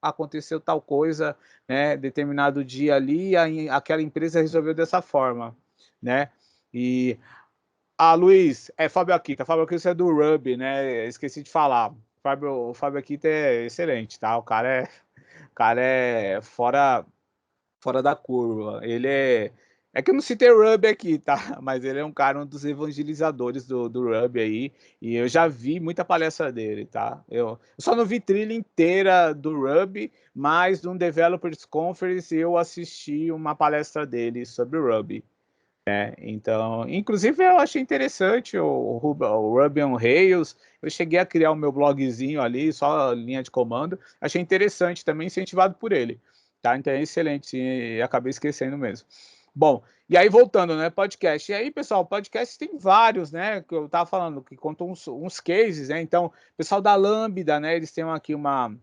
aconteceu tal coisa, né, determinado dia ali, aquela empresa resolveu dessa forma, né? E Luiz, é Fábio Akita. Fábio Akita é do Ruby, né? Esqueci de falar. O Fábio Akita é excelente, tá? O cara é fora da curva. Ele é que eu não citei Ruby aqui, tá? Mas ele é um cara, um dos evangelizadores do Ruby aí, e eu já vi muita palestra dele, tá? Eu só não vi trilha inteira do Ruby, mas num Developers Conference eu assisti uma palestra dele sobre o Ruby. Então, inclusive eu achei interessante o Ruby on Rails. Eu cheguei a criar o meu blogzinho ali, só linha de comando. Achei interessante também, incentivado por ele. Tá? Então é excelente, sim, e acabei esquecendo mesmo. Bom, e aí voltando, né? Podcast. E aí, pessoal, podcast tem vários, né? Que eu tava falando, que contam uns cases, né? Então, o pessoal da Lambda, né? Eles têm aqui uma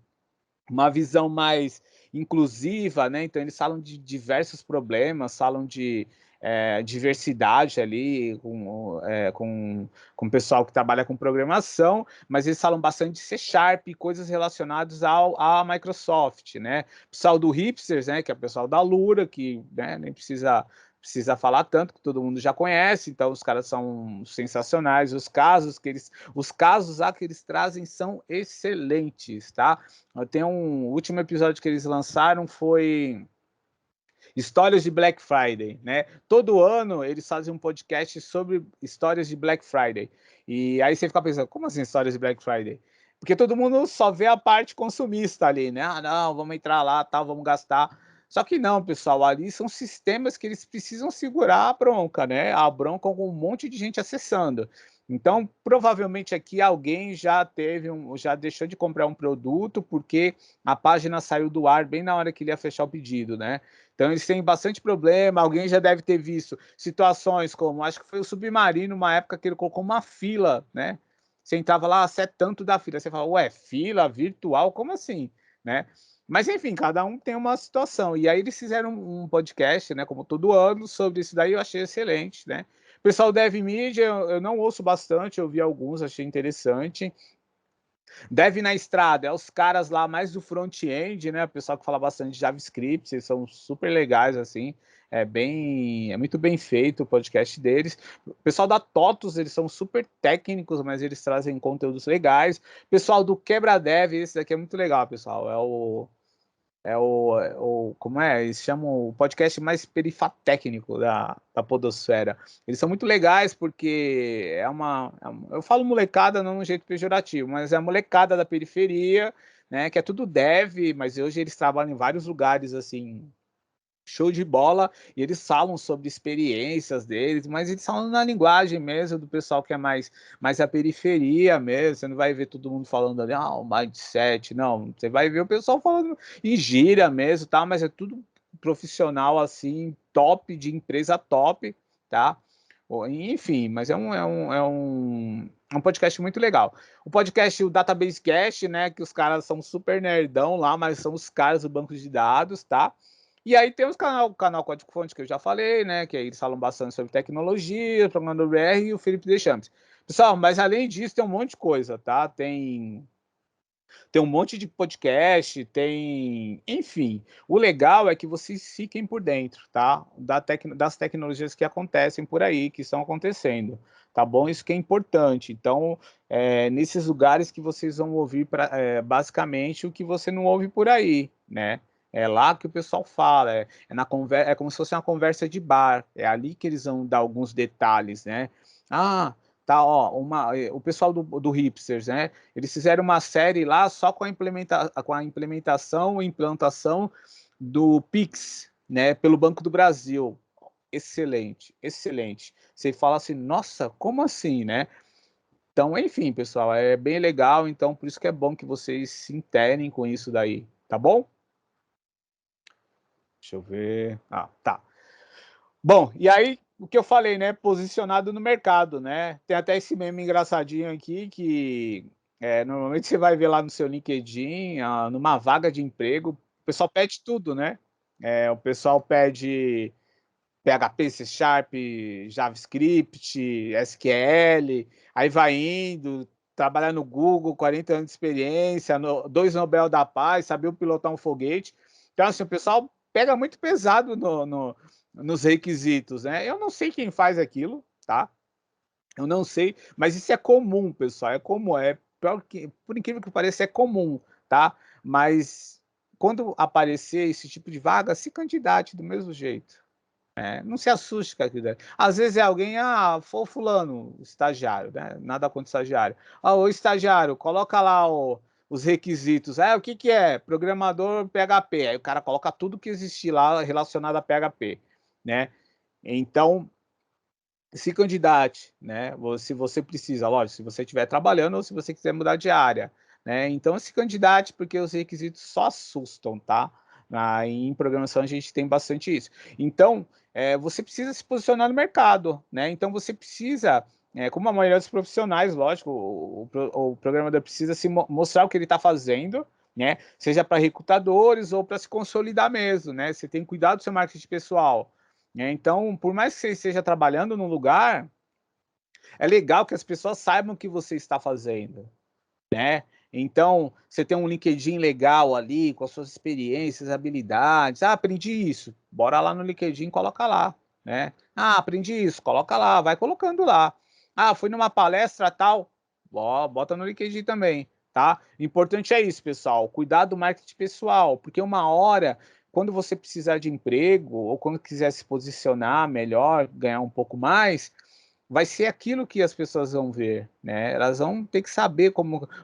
visão mais inclusiva, né? Então eles falam de diversos problemas, falam de diversidade ali com o pessoal que trabalha com programação, mas eles falam bastante de C Sharp, coisas relacionadas à Microsoft, né? O pessoal do Hipsters, né? Que é o pessoal da Lura, que né, nem precisa falar tanto, que todo mundo já conhece, então os caras são sensacionais, os casos que eles trazem são excelentes, tá? Tem um último episódio que eles lançaram foi histórias de Black Friday, né? Todo ano eles fazem um podcast sobre histórias de Black Friday. E aí você fica pensando, como assim histórias de Black Friday? Porque todo mundo só vê a parte consumista ali, né? Ah, não, vamos entrar lá, tal, vamos gastar. Só que não, pessoal, ali são sistemas que eles precisam segurar a bronca, né? A bronca com um monte de gente acessando. Então, provavelmente aqui alguém já deixou de comprar um produto porque a página saiu do ar bem na hora que ele ia fechar o pedido, né? Então eles têm bastante problema. Alguém já deve ter visto situações como, acho que foi o Submarino, uma época que ele colocou uma fila, né? Você entrava lá, você é tanto da fila. Você fala, ué, fila virtual? Como assim? Né? Mas enfim, cada um tem uma situação. E aí eles fizeram um podcast, né? Como todo ano, sobre isso daí eu achei excelente, né? O pessoal Dev Media, eu não ouço bastante, eu vi alguns, achei interessante. Dev na estrada, é os caras lá mais do front-end, né? O pessoal que fala bastante de JavaScript, eles são super legais, assim. É muito bem feito o podcast deles. O pessoal da TOTUS, eles são super técnicos, mas eles trazem conteúdos legais. O pessoal do Quebra Dev, esse daqui é muito legal, pessoal. Como é? Eles chamam o podcast mais perifatécnico da podosfera. Eles são muito legais porque eu falo molecada não de um jeito pejorativo, mas é a molecada da periferia, né? Que é tudo dev, mas hoje eles trabalham em vários lugares assim show de bola, e eles falam sobre experiências deles, mas eles falam na linguagem mesmo do pessoal que é mais a periferia mesmo. Você não vai ver todo mundo falando ali, o mindset, não. Você vai ver o pessoal falando em gíria mesmo, tá? Mas é tudo profissional assim, top, de empresa top, tá? Enfim, mas é um podcast muito legal. O podcast, o Database Cash, né? Que os caras são super nerdão lá, mas são os caras do banco de dados, tá? E aí tem o canal Código Fonte, que eu já falei, né? Que aí eles falam bastante sobre tecnologia, programador BR e o Felipe Deschamps. Pessoal, mas além disso, tem um monte de coisa, tá? Tem um monte de podcast, tem. Enfim, o legal é que vocês fiquem por dentro, tá? Das tecnologias que acontecem por aí, que estão acontecendo, tá bom? Isso que é importante. Então, nesses lugares que vocês vão ouvir basicamente o que você não ouve por aí, né? É lá que o pessoal fala, é como se fosse uma conversa de bar, é ali que eles vão dar alguns detalhes, né? Ah, tá, ó, o pessoal do Hipsters, né? Eles fizeram uma série lá só com a implementação e implantação do Pix, né, pelo Banco do Brasil. Excelente, excelente. Você fala assim, nossa, como assim, né? Então, enfim, pessoal, é bem legal, então por isso que é bom que vocês se internem com isso daí, tá bom? Deixa eu ver. Ah, tá. Bom, e aí, o que eu falei, né? Posicionado no mercado, né? Tem até esse meme engraçadinho aqui que normalmente você vai ver lá no seu LinkedIn, numa vaga de emprego, o pessoal pede tudo, né? O pessoal pede PHP, C Sharp, JavaScript, SQL, aí vai indo, trabalhar no Google, 40 anos de experiência, 2 Nobel da Paz, sabia pilotar um foguete. Então, assim, o pessoal pega muito pesado nos requisitos, né? Eu não sei quem faz aquilo, tá? Eu não sei, mas isso é comum, pessoal, é comum, por incrível que pareça, é comum, tá? Mas quando aparecer esse tipo de vaga, se candidate do mesmo jeito. Não se assuste com aquilo. Às vezes é alguém, foi o fulano, estagiário, né? Nada contra estagiário. O estagiário, coloca lá os requisitos. O que que é? Programador PHP. Aí o cara coloca tudo que existir lá relacionado a PHP, né? Então, se candidate, né? Se você precisa, lógico, se você estiver trabalhando ou se você quiser mudar de área, né? Então, se candidate, porque os requisitos só assustam, tá? Em programação a gente tem bastante isso. Então, você precisa se posicionar no mercado, né? Então, você precisa, como a maioria dos profissionais, lógico, o programador precisa mostrar o que ele está fazendo, né? Seja para recrutadores ou para se consolidar mesmo, né? Você tem que cuidar do seu marketing pessoal. Então, por mais que você esteja trabalhando num lugar, é legal que as pessoas saibam o que você está fazendo, né? Então, você tem um LinkedIn legal ali, com as suas experiências, habilidades. Aprendi isso. Bora lá no LinkedIn, coloca lá, né? Aprendi isso, coloca lá, vai colocando lá. Fui numa palestra tal, bota no LinkedIn também, tá? Importante é isso, pessoal, cuidar do marketing pessoal, porque uma hora, quando você precisar de emprego, ou quando quiser se posicionar melhor, ganhar um pouco mais, vai ser aquilo que as pessoas vão ver, né? Elas vão ter que saber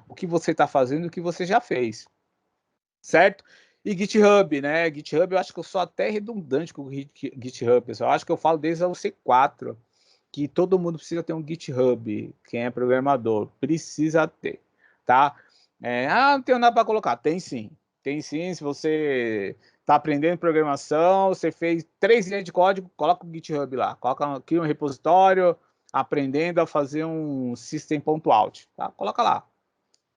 o que você está fazendo, o que você já fez, certo? E GitHub, né? GitHub, eu acho que eu sou até redundante com o GitHub, pessoal. Eu acho que eu falo desde o C4, que todo mundo precisa ter um GitHub. Quem é programador precisa ter, tá? Não tenho nada para colocar. Tem sim. Tem sim. Se você está aprendendo programação, você fez 3 linhas de código, coloca o GitHub lá. Coloca aqui um repositório, aprendendo a fazer um system.out, tá? Coloca lá,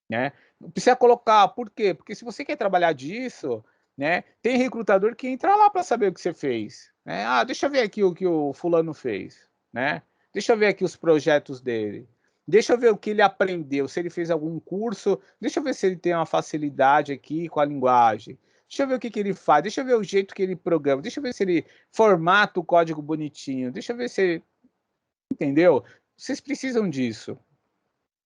né? Não precisa colocar, por quê? Porque se você quer trabalhar disso, né, tem recrutador que entra lá para saber o que você fez, né? Deixa eu ver aqui o que o fulano fez, né? Deixa eu ver aqui os projetos dele. Deixa eu ver o que ele aprendeu, se ele fez algum curso, deixa eu ver se ele tem uma facilidade aqui com a linguagem. Deixa eu ver o que, que ele faz, deixa eu ver o jeito que ele programa, deixa eu ver se ele formata o código bonitinho, deixa eu ver se ele... Entendeu? Vocês precisam disso,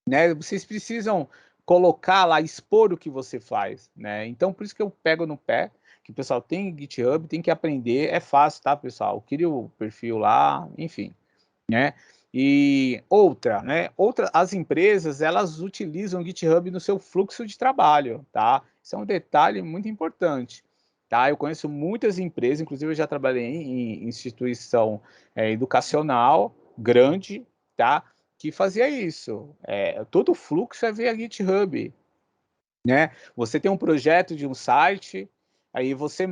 né? Vocês precisam colocar lá, expor o que você faz, né? Então, por isso que eu pego no pé, que o pessoal tem GitHub, tem que aprender, é fácil, tá, pessoal? Cria o perfil lá, enfim, né? E outra, né? As empresas, elas utilizam o GitHub no seu fluxo de trabalho, tá? Isso é um detalhe muito importante, tá? Eu conheço muitas empresas, inclusive eu já trabalhei em instituição educacional grande, tá? Que fazia isso. Todo o fluxo é via GitHub, né? Você tem um projeto de um site, aí você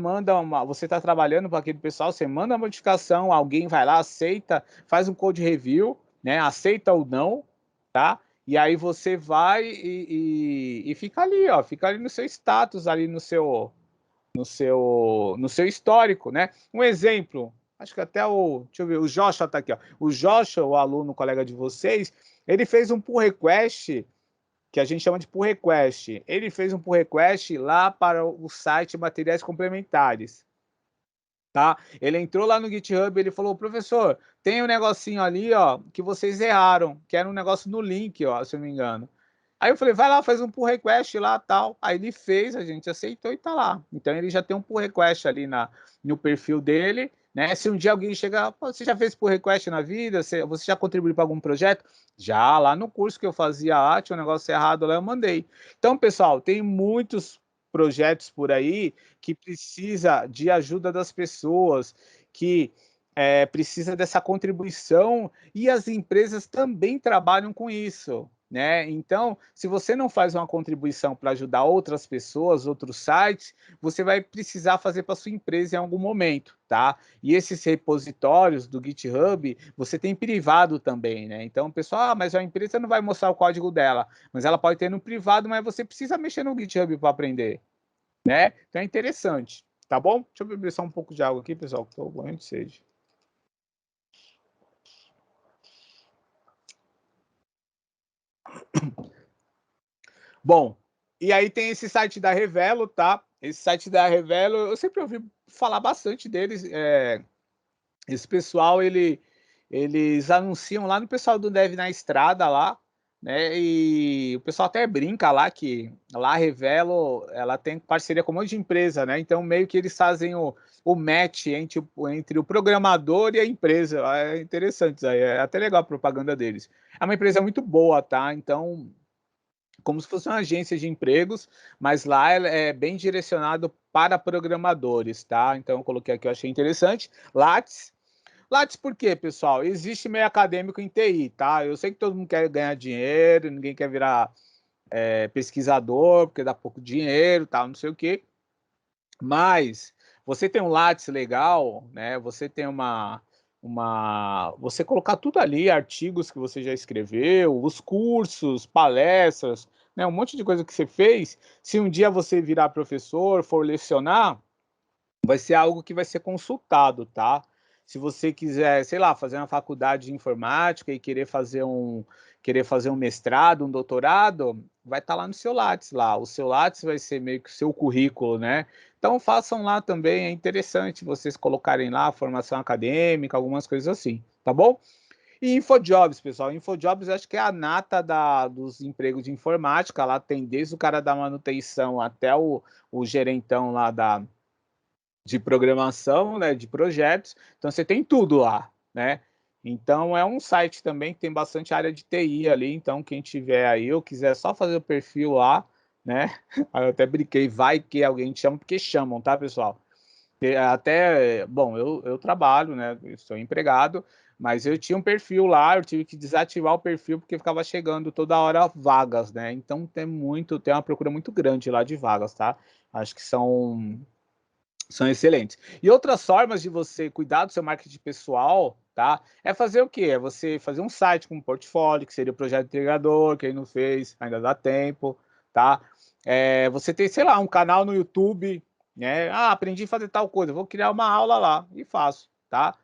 está trabalhando para aquele pessoal, você manda a modificação, alguém vai lá, aceita, faz um code review, né? Aceita ou não, tá? E aí você vai e fica ali, ó, fica ali no seu status, ali no seu no seu histórico, né? Um exemplo, acho que até deixa eu ver, o Joshua tá aqui, ó. O Joshua, o aluno, colega de vocês, ele fez um pull request, que a gente chama de pull request. Ele fez um pull request lá para o site Materiais Complementares, tá? Ele entrou lá no GitHub, ele falou, professor, tem um negocinho ali, ó, que vocês erraram, que era um negócio no link, ó, se eu não me engano. Aí eu falei, vai lá, faz um pull request lá, tal. Aí ele fez, a gente aceitou e tá lá. Então ele já tem um pull request ali no perfil dele, né? Se um dia alguém chegar, você já fez pull request na vida? Você já contribuiu para algum projeto? Já, lá no curso que eu fazia tinha um negócio errado lá, eu mandei. Então, pessoal, tem muitos projetos por aí que precisa de ajuda das pessoas, que precisa dessa contribuição, e as empresas também trabalham com isso, né? Então, se você não faz uma contribuição para ajudar outras pessoas, outros sites, você vai precisar fazer para sua empresa em algum momento, tá? E esses repositórios do GitHub, você tem privado também, né? Então, pessoal, mas a empresa não vai mostrar o código dela, mas ela pode ter no privado, mas você precisa mexer no GitHub para aprender, né? Então é interessante, tá bom? Deixa eu beber só um pouco de água aqui, pessoal, que estou morrendo de sede. Bom, e aí tem esse site da Revelo, tá? Esse site da Revelo, eu sempre ouvi falar bastante deles. Esse pessoal, eles anunciam lá no pessoal do Dev na Estrada lá, né? E o pessoal até brinca lá que lá a Revelo, ela tem parceria com um monte de empresa, né? Então meio que eles fazem o match entre o programador e a empresa. É interessante isso aí, é até legal a propaganda deles. É uma empresa muito boa, tá? Então como se fosse uma agência de empregos, mas lá é bem direcionado para programadores, tá? Então eu coloquei aqui, eu achei interessante. Lattes. Lattes por quê, pessoal? Existe meio acadêmico em TI, tá? Eu sei que todo mundo quer ganhar dinheiro, ninguém quer virar pesquisador, porque dá pouco dinheiro, tal, não sei o quê. Mas você tem um Lattes legal, né? Você tem você colocar tudo ali, artigos que você já escreveu, os cursos, palestras, né? Um monte de coisa que você fez. Se um dia você virar professor, for lecionar, vai ser algo que vai ser consultado, tá? Se você quiser, sei lá, fazer uma faculdade de informática e querer fazer um mestrado, um doutorado, vai estar lá no seu Lattes lá. O seu Lattes vai ser meio que o seu currículo, né? Então façam lá também, é interessante vocês colocarem lá formação acadêmica, algumas coisas assim, tá bom? E InfoJobs, pessoal. InfoJobs acho que é a nata dos empregos de informática. Lá tem desde o cara da manutenção até o gerentão lá de programação, né, de projetos. Então você tem tudo lá, né? Então é um site também que tem bastante área de TI ali. Então quem tiver aí ou quiser só fazer o perfil lá, né? Aí eu até brinquei, vai que alguém te chama, porque chamam, tá, pessoal? Até, bom, eu trabalho, né? Eu sou empregado, mas eu tinha um perfil lá, eu tive que desativar o perfil porque ficava chegando toda hora vagas, né? Então tem uma procura muito grande lá de vagas, tá? Acho que são excelentes. E outras formas de você cuidar do seu marketing pessoal, tá? É fazer o quê? É você fazer um site com um portfólio, que seria o projeto integrador, quem não fez, ainda dá tempo, tá? Você tem, sei lá, um canal no YouTube, né? Ah, aprendi a fazer tal coisa, vou criar uma aula lá e faço, tá?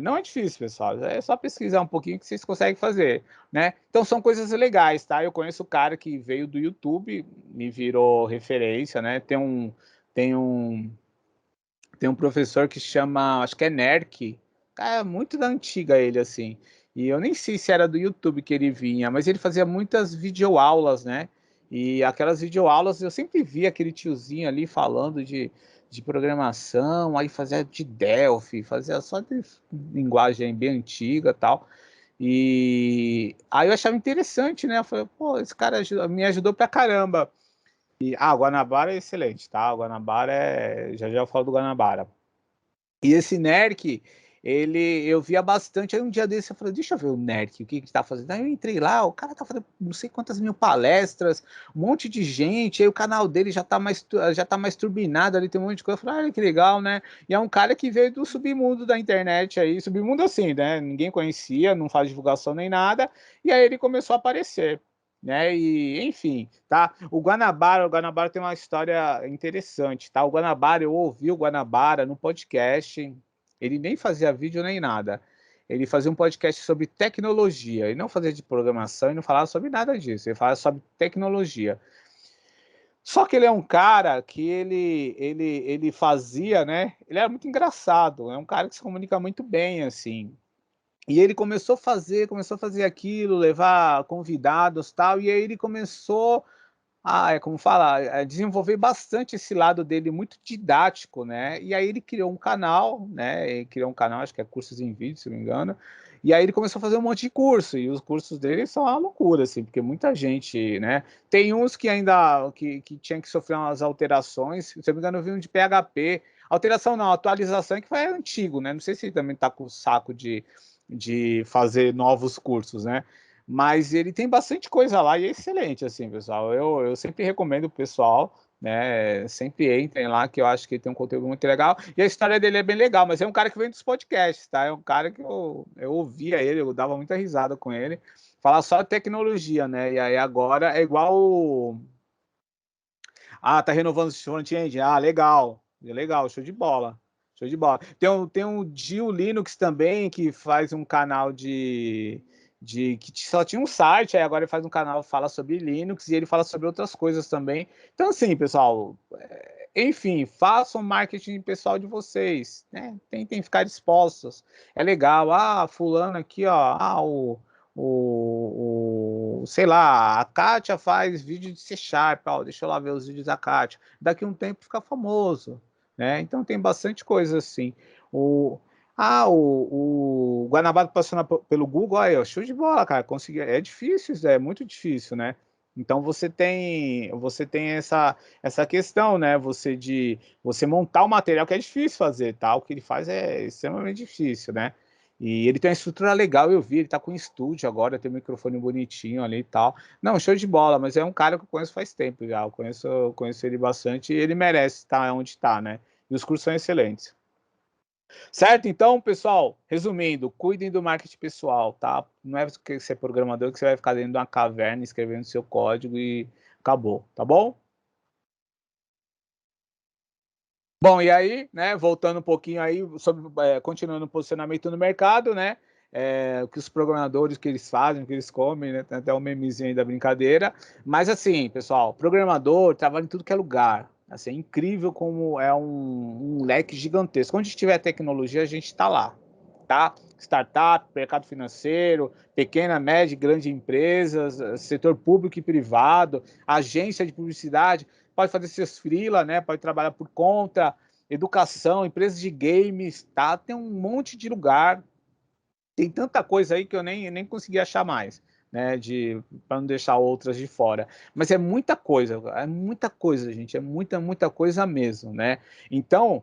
Não é difícil, pessoal. É só pesquisar um pouquinho que vocês conseguem fazer, né? Então são coisas legais, tá? Eu conheço o cara que veio do YouTube, me virou referência, né? Tem um tem um professor que chama, acho que é Nerk, é muito da antiga ele, assim, e eu nem sei se era do YouTube que ele vinha, mas ele fazia muitas videoaulas, né, e aquelas videoaulas eu sempre via aquele tiozinho ali falando de programação, aí fazia de Delphi, fazia só de linguagem bem antiga e tal, e aí eu achava interessante, né, eu falei, pô, esse cara me ajudou pra caramba. O Guanabara é excelente, tá? O Guanabara já já eu falo do Guanabara. E esse Nerk, eu via bastante. Aí um dia desse eu falei, deixa eu ver o Nerk, o que que tá fazendo. Aí eu entrei lá, o cara tá fazendo não sei quantas mil palestras, um monte de gente. Aí o canal dele já tá mais turbinado ali, tem um monte de coisa. Eu falei, olha que legal, né? E é um cara que veio do submundo da internet aí, submundo assim, né? Ninguém conhecia, não faz divulgação nem nada. E aí ele começou a aparecer, né? E, enfim, tá? O Guanabara tem uma história interessante, tá? O Guanabara, eu ouvi o Guanabara no podcast, ele nem fazia vídeo nem nada. Ele fazia um podcast sobre tecnologia, e não fazia de programação e não falava sobre nada disso, ele falava sobre tecnologia. Só que ele é um cara que ele fazia, né? Ele era muito engraçado, é um cara que se comunica muito bem, assim. E ele começou a fazer aquilo, levar convidados, tal, e aí ele começou é como fala, a desenvolver bastante esse lado dele muito didático, né? E aí ele criou um canal, né? Ele criou um canal, acho que é Cursos em Vídeo, se não me engano. E aí ele começou a fazer um monte de curso, e os cursos dele são uma loucura, assim, porque muita gente, né? Tem uns que ainda que tinha que sofrer umas alterações, se eu não me engano, eu vi um de PHP. Alteração não, atualização que foi antigo, né? Não sei se ele também tá com o saco de fazer novos cursos, né? Mas ele tem bastante coisa lá e é excelente, assim, pessoal. Eu sempre recomendo o pessoal, né? Sempre entrem lá, que eu acho que ele tem um conteúdo muito legal. E a história dele é bem legal, mas é um cara que vem dos podcasts, tá? É um cara que eu ouvia ele, eu dava muita risada com ele. Falar só de tecnologia, né? E aí agora é igual. Tá renovando o front-end? Legal. Legal, show de bola. Show de bola. Tem um Gil Linux também, que faz um canal que só tinha um site, aí agora ele faz um canal que fala sobre Linux e ele fala sobre outras coisas também. Então, assim, pessoal, enfim, façam marketing pessoal de vocês, né? Tentem ficar dispostos. É legal. Fulano aqui, ó. Sei lá, a Kátia faz vídeo de C Sharp, deixa eu lá ver os vídeos da Kátia. Daqui a um tempo fica famoso, né? Então tem bastante coisa assim. O, o Guanabara passando pelo Google, aí, show de bola, cara. Consegui, é difícil, é muito difícil, né? Então você tem essa questão, né? Você montar o material que é difícil fazer, tá? O que ele faz é extremamente difícil, né? E ele tem uma estrutura legal, eu vi, ele tá com um estúdio agora, tem um microfone bonitinho ali e tal. Não, show de bola, mas é um cara que eu conheço faz tempo já, eu conheço ele bastante e ele merece estar onde está, né? E os cursos são excelentes. Certo? Então, pessoal, resumindo, cuidem do marketing pessoal, tá? Não é porque você é programador que você vai ficar dentro de uma caverna escrevendo seu código e acabou, tá bom? Bom, e aí, né, voltando um pouquinho aí, continuando o posicionamento no mercado, né, o que os programadores, que eles fazem, o que eles comem, né, tem até um memezinho aí da brincadeira, mas assim, pessoal, programador trabalha em tudo que é lugar, assim, é incrível como é um leque gigantesco, onde tiver tecnologia, a gente está lá, tá? Startup, mercado financeiro, pequena, média e grande empresas, setor público e privado, agência de publicidade, pode fazer seus freela, né? Pode trabalhar por conta, educação, empresas de games, tá? Tem um monte de lugar. Tem tanta coisa aí que eu nem consegui achar mais, né? Para não deixar outras de fora. Mas é muita coisa, gente, é muita, muita coisa mesmo, né? Então,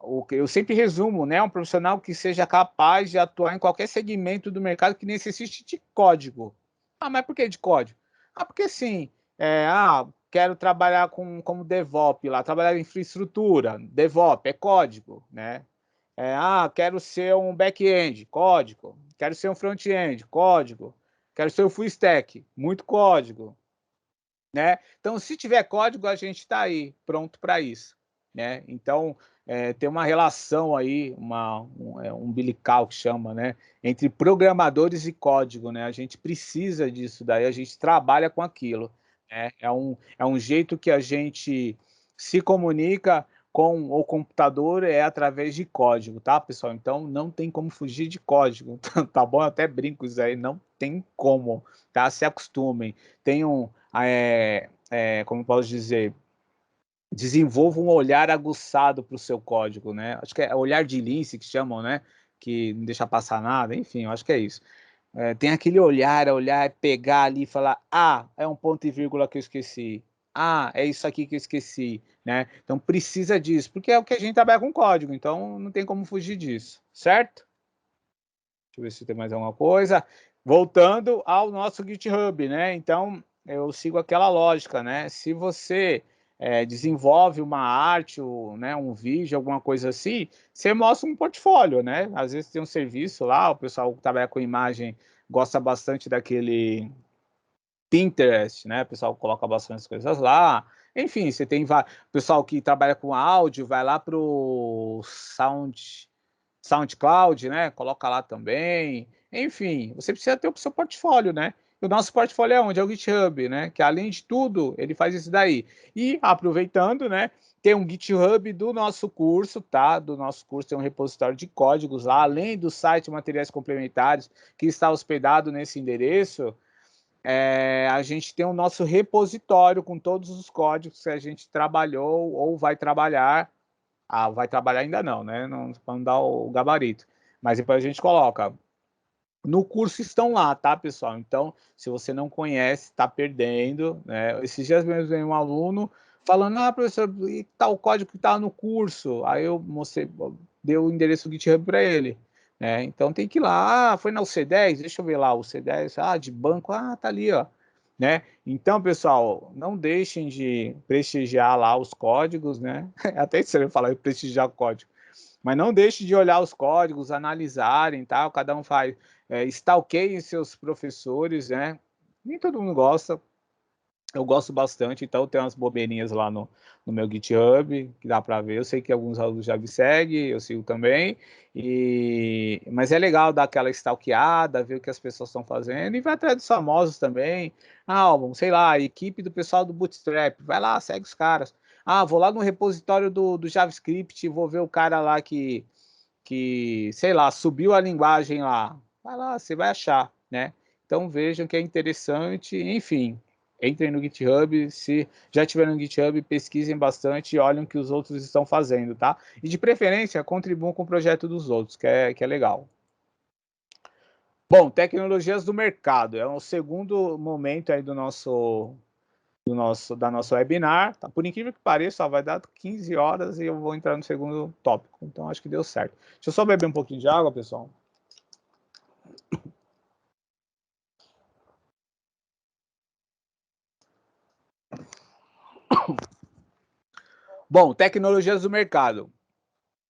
o que eu sempre resumo, né? Um profissional que seja capaz de atuar em qualquer segmento do mercado que necessite de código. Mas por que de código? Porque sim, quero trabalhar como DevOps lá, trabalhar em infraestrutura, DevOps é código, né? Quero ser um back-end, código. Quero ser um front-end, código. Quero ser um full stack, muito código, né? Então, se tiver código, a gente está aí, pronto para isso, né? Então, tem uma relação aí, umbilical que chama, né? Entre programadores e código, né? A gente precisa disso daí, a gente trabalha com aquilo, né? É um jeito que a gente se comunica com o computador através de código, tá, pessoal? Então não tem como fugir de código, tá bom? Eu até brinco isso aí, não tem como, tá? Se acostumem. Tem como eu posso dizer, desenvolva um olhar aguçado para o seu código, né? Acho que é olhar de lince que chamam, né? Que não deixa passar nada, enfim, eu acho que é isso. Tem aquele olhar, pegar ali e falar, é um ponto e vírgula que eu esqueci. É isso aqui que eu esqueci, né? Então precisa disso, porque é o que a gente trabalha com código, então não tem como fugir disso, certo? Deixa eu ver se tem mais alguma coisa. Voltando ao nosso GitHub, né? Então eu sigo aquela lógica, né? Se você desenvolve uma arte, né, um vídeo, alguma coisa assim, você mostra um portfólio, né? Às vezes tem um serviço lá, o pessoal que trabalha com imagem gosta bastante Pinterest, né? O pessoal coloca bastante coisas lá. Enfim, você tem o pessoal que trabalha com áudio, vai lá para o SoundCloud, né? Coloca lá também. Enfim, você precisa ter o seu portfólio, né? E o nosso portfólio é onde? É o GitHub, né? Que além de tudo, ele faz isso daí. E aproveitando, né? Tem um GitHub do nosso curso, tá? Do nosso curso tem um repositório de códigos lá, além do site Materiais Complementares, que está hospedado nesse endereço. A gente tem o nosso repositório com todos os códigos que a gente trabalhou ou vai trabalhar. Vai trabalhar ainda não, né? Não vamos dar o gabarito. Mas depois a gente coloca. No curso estão lá, tá, pessoal? Então, se você não conhece, está perdendo, né? Esses dias mesmo veio um aluno falando, professor, e tal código que está no curso? Aí eu mostrei, dei o endereço do GitHub para ele, né? Então tem que ir lá, foi na UC10, deixa eu ver lá, o C10, de banco, tá ali, ó, né? Então, pessoal, não deixem de prestigiar lá os códigos, né? Até estranho falar prestigiar o código, mas não deixe de olhar os códigos, analisarem, tal, cada um faz, stalkeiem seus professores, né? Nem todo mundo gosta, eu gosto bastante, então tem umas bobeirinhas lá no meu GitHub, que dá para ver, eu sei que alguns alunos já me seguem, eu sigo também, mas é legal dar aquela stalkeada, ver o que as pessoas estão fazendo, e vai atrás dos famosos também, sei lá, a equipe do pessoal do Bootstrap, vai lá, segue os caras. Vou lá no repositório do JavaScript, vou ver o cara lá que, sei lá, subiu a linguagem lá. Vai lá, você vai achar, né? Então vejam que é interessante, enfim. Entrem no GitHub, se já estiver no GitHub, pesquisem bastante e olhem o que os outros estão fazendo, tá? E de preferência, contribuam com o projeto dos outros, que é legal. Bom, tecnologias do mercado. É o segundo momento aí da nossa webinar. Tá? Por incrível que pareça, vai dar 15 horas e eu vou entrar no segundo tópico. Então, acho que deu certo. Deixa eu só beber um pouquinho de água, pessoal. Bom, tecnologias do mercado.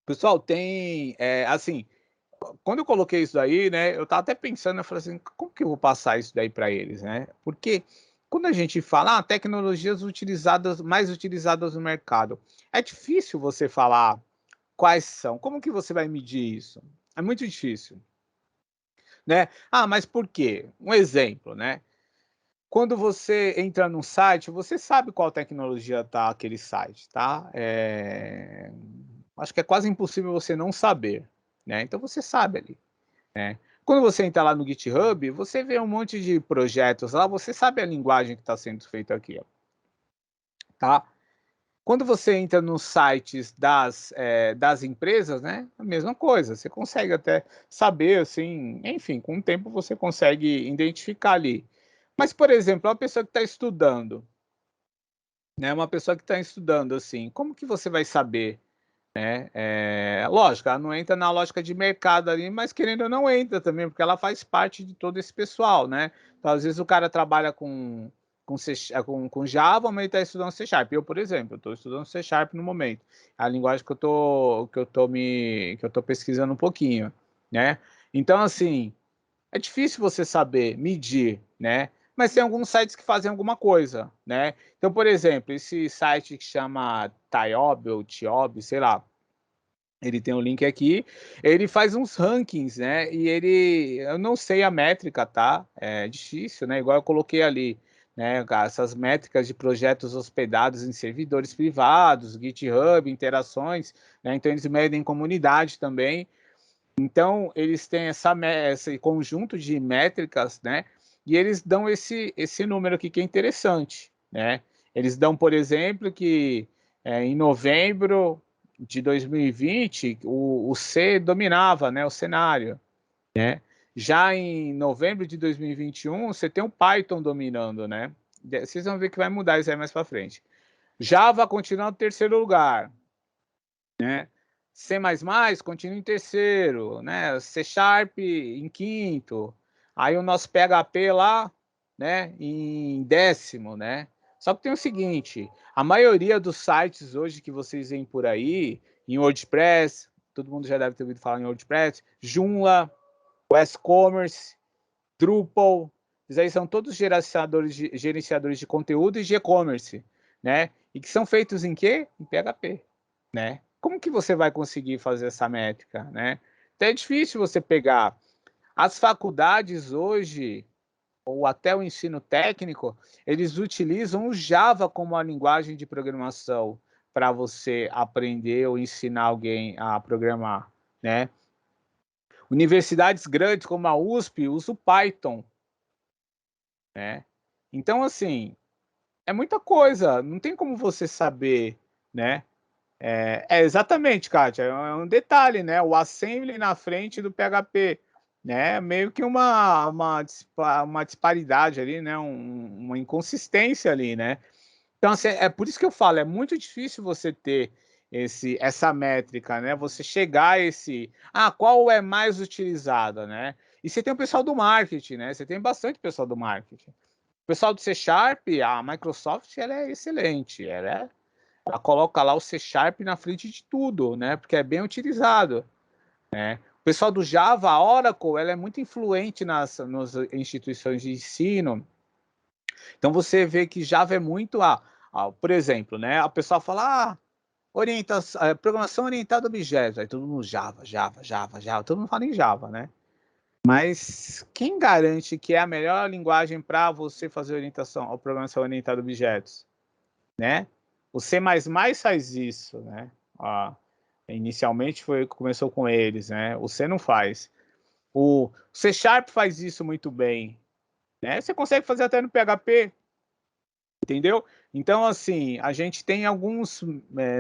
Pessoal, tem, assim, quando eu coloquei isso daí, né, eu estava até pensando, eu falei assim, como que eu vou passar isso daí para eles, né? Porque quando a gente fala tecnologias mais utilizadas no mercado, é difícil você falar quais são. Como que você vai medir isso? É muito difícil, né? Mas por quê? Um exemplo, né? Quando você entra num site, você sabe qual tecnologia está aquele site, tá? Acho que é quase impossível você não saber, né? Então você sabe ali, né? Quando você entra lá no GitHub, você vê um monte de projetos lá, você sabe a linguagem que está sendo feita aqui, ó, tá? Quando você entra nos sites das empresas, né? A mesma coisa, você consegue até saber, assim, enfim, com o tempo você consegue identificar ali. Mas, por exemplo, uma pessoa que está estudando, né? Uma pessoa que está estudando, assim, como que você vai saber, né? Lógico, ela não entra na lógica de mercado ali, mas querendo ou não entra também, porque ela faz parte de todo esse pessoal, né? Então, às vezes o cara trabalha com Java, mas ele está estudando C Sharp. Eu, por exemplo, estou estudando C Sharp no momento. É a linguagem que eu tô pesquisando um pouquinho, né? Então, assim, é difícil você saber medir, né? Mas tem alguns sites que fazem alguma coisa, né? Então, por exemplo, esse site que chama Tiob ou Tiob, sei lá, ele tem um link aqui, ele faz uns rankings, né? Eu não sei a métrica, tá? É difícil, né? Igual eu coloquei ali, né? Essas métricas de projetos hospedados em servidores privados, GitHub, interações, né? Então eles medem comunidade também. Então, eles têm esse conjunto de métricas, né? E eles dão esse número aqui que é interessante, né? Eles dão, por exemplo, que em novembro de 2020, o C dominava, né, o cenário, né? Já em novembro de 2021, você tem o Python dominando, né? Vocês vão ver que vai mudar isso aí mais para frente. Java continua no terceiro lugar, né? C++ continua em terceiro, né? C Sharp em quinto. Aí o nosso PHP lá, né, em décimo, né? Só que tem o seguinte, a maioria dos sites hoje que vocês veem por aí, em WordPress, todo mundo já deve ter ouvido falar em WordPress, Joomla, WooCommerce, Drupal, Esses aí são todos gerenciadores de conteúdo e de e-commerce, né? E que são feitos em quê? Em PHP, né? Como que você vai conseguir fazer essa métrica, né? Então é difícil você pegar. As faculdades hoje, ou até o ensino técnico, eles utilizam o Java como a linguagem de programação para você aprender ou ensinar alguém a programar, né? Universidades grandes como a USP usam o Python, né? Então, assim, é muita coisa, não tem como você saber, né? Exatamente, Kátia, é um detalhe, né? O assembly na frente do PHP, né? Meio que uma disparidade ali, né? Uma inconsistência ali, né? Então, assim, é por isso que eu falo, é muito difícil você ter essa métrica, né? Você chegar a qual é mais utilizada, né? E você tem o pessoal do marketing, né? Você tem bastante pessoal do marketing. O pessoal do C Sharp, a Microsoft, ela é excelente, ela coloca lá o C Sharp na frente de tudo, né? Porque é bem utilizado, né? O pessoal do Java, a Oracle, ela é muito influente nas instituições de ensino. Então você vê que Java é muito por exemplo, né? A pessoa fala, programação orientada a objetos, aí todo mundo Java, Java, Java, Java, todo mundo fala em Java, né? Mas quem garante que é a melhor linguagem para você fazer orientação ou programação orientada a objetos, né? O C++ faz isso, né? Inicialmente começou com eles, né? O C não faz. O C Sharp faz isso muito bem, né? Você consegue fazer até no PHP, entendeu? Então, assim, a gente tem alguns,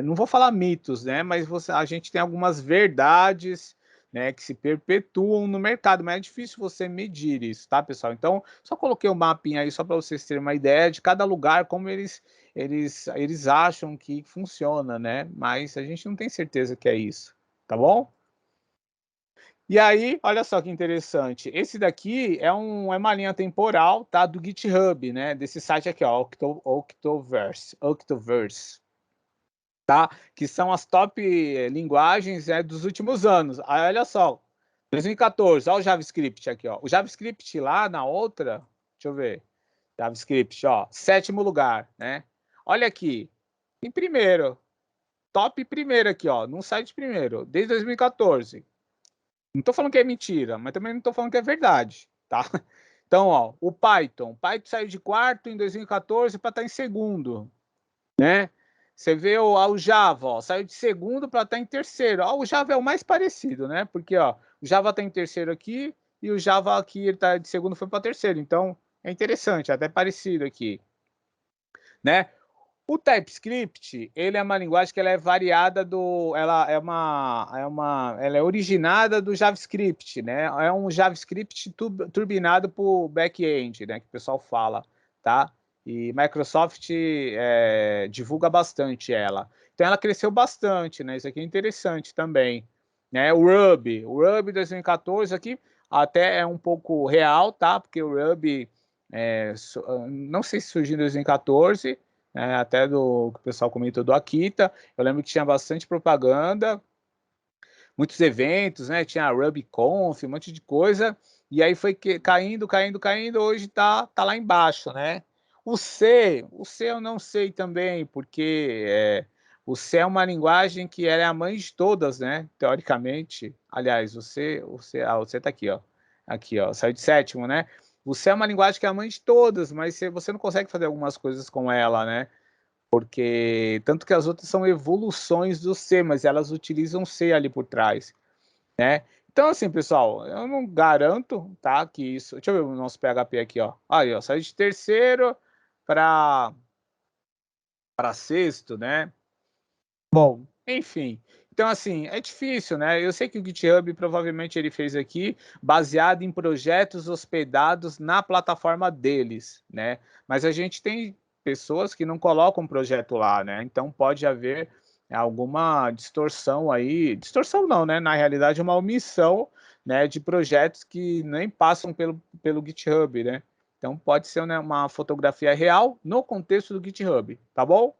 não vou falar mitos, né? Mas a gente tem algumas verdades, né, que se perpetuam no mercado, mas é difícil você medir isso, tá, pessoal? Então, só coloquei o um mapinha aí só para vocês terem uma ideia de cada lugar, como eles acham que funciona, né? Mas a gente não tem certeza que é isso, tá bom? E aí, olha só que interessante. Esse daqui é uma linha temporal, tá? Do GitHub, né? Desse site aqui, ó, Octoverse, tá? Que são as top linguagens dos últimos anos. Aí, olha só, 2014, olha o JavaScript aqui, ó. O JavaScript lá na outra, deixa eu ver. JavaScript, ó, 7º lugar, né? Olha aqui, em primeiro, top primeiro aqui, ó, não sai de primeiro, desde 2014. Não estou falando que é mentira, mas também não estou falando que é verdade, tá? Então, ó, o Python saiu de quarto em 2014 para estar em segundo, né? Você vê o Java, ó, saiu de segundo para estar em terceiro. Ó, o Java é o mais parecido, né? Porque ó, o Java está em terceiro aqui e o Java aqui ele está de segundo foi para terceiro. Então é interessante, até parecido aqui, né? O TypeScript, ele é uma linguagem que ela é variada ela é originada do JavaScript, né? É um JavaScript turbinado por back-end, né? Que o pessoal fala, tá? E Microsoft divulga bastante ela. Então ela cresceu bastante, né? Isso aqui é interessante também, né? O Ruby 2014 aqui até é um pouco real, tá? Porque o Ruby não sei se surgiu em 2014, até do que o pessoal comentou do Akita. Eu lembro que tinha bastante propaganda, muitos eventos, né? Tinha a RubyConf, um monte de coisa. E aí foi caindo, caindo, caindo. Hoje tá lá embaixo, né? O C eu não sei também, porque o C é uma linguagem que ela é a mãe de todas, né? Teoricamente. Aliás, o C tá aqui, ó, saiu de 7º, né? O C é uma linguagem que é a mãe de todas, mas você não consegue fazer algumas coisas com ela, né? Porque tanto que as outras são evoluções do C, mas elas utilizam C ali por trás, né? Então, assim, pessoal, eu não garanto, tá, que isso... Deixa eu ver o nosso PHP aqui, ó. Aí, ó, saiu de terceiro para sexto, né? Bom, enfim. Então, assim, é difícil, né? Eu sei que o GitHub provavelmente ele fez aqui baseado em projetos hospedados na plataforma deles, né? Mas a gente tem pessoas que não colocam projeto lá, né? Então pode haver alguma distorção aí, distorção não, né? Na realidade, uma omissão, né, de projetos que nem passam pelo GitHub, né? Então pode ser, né, uma fotografia real no contexto do GitHub, tá bom?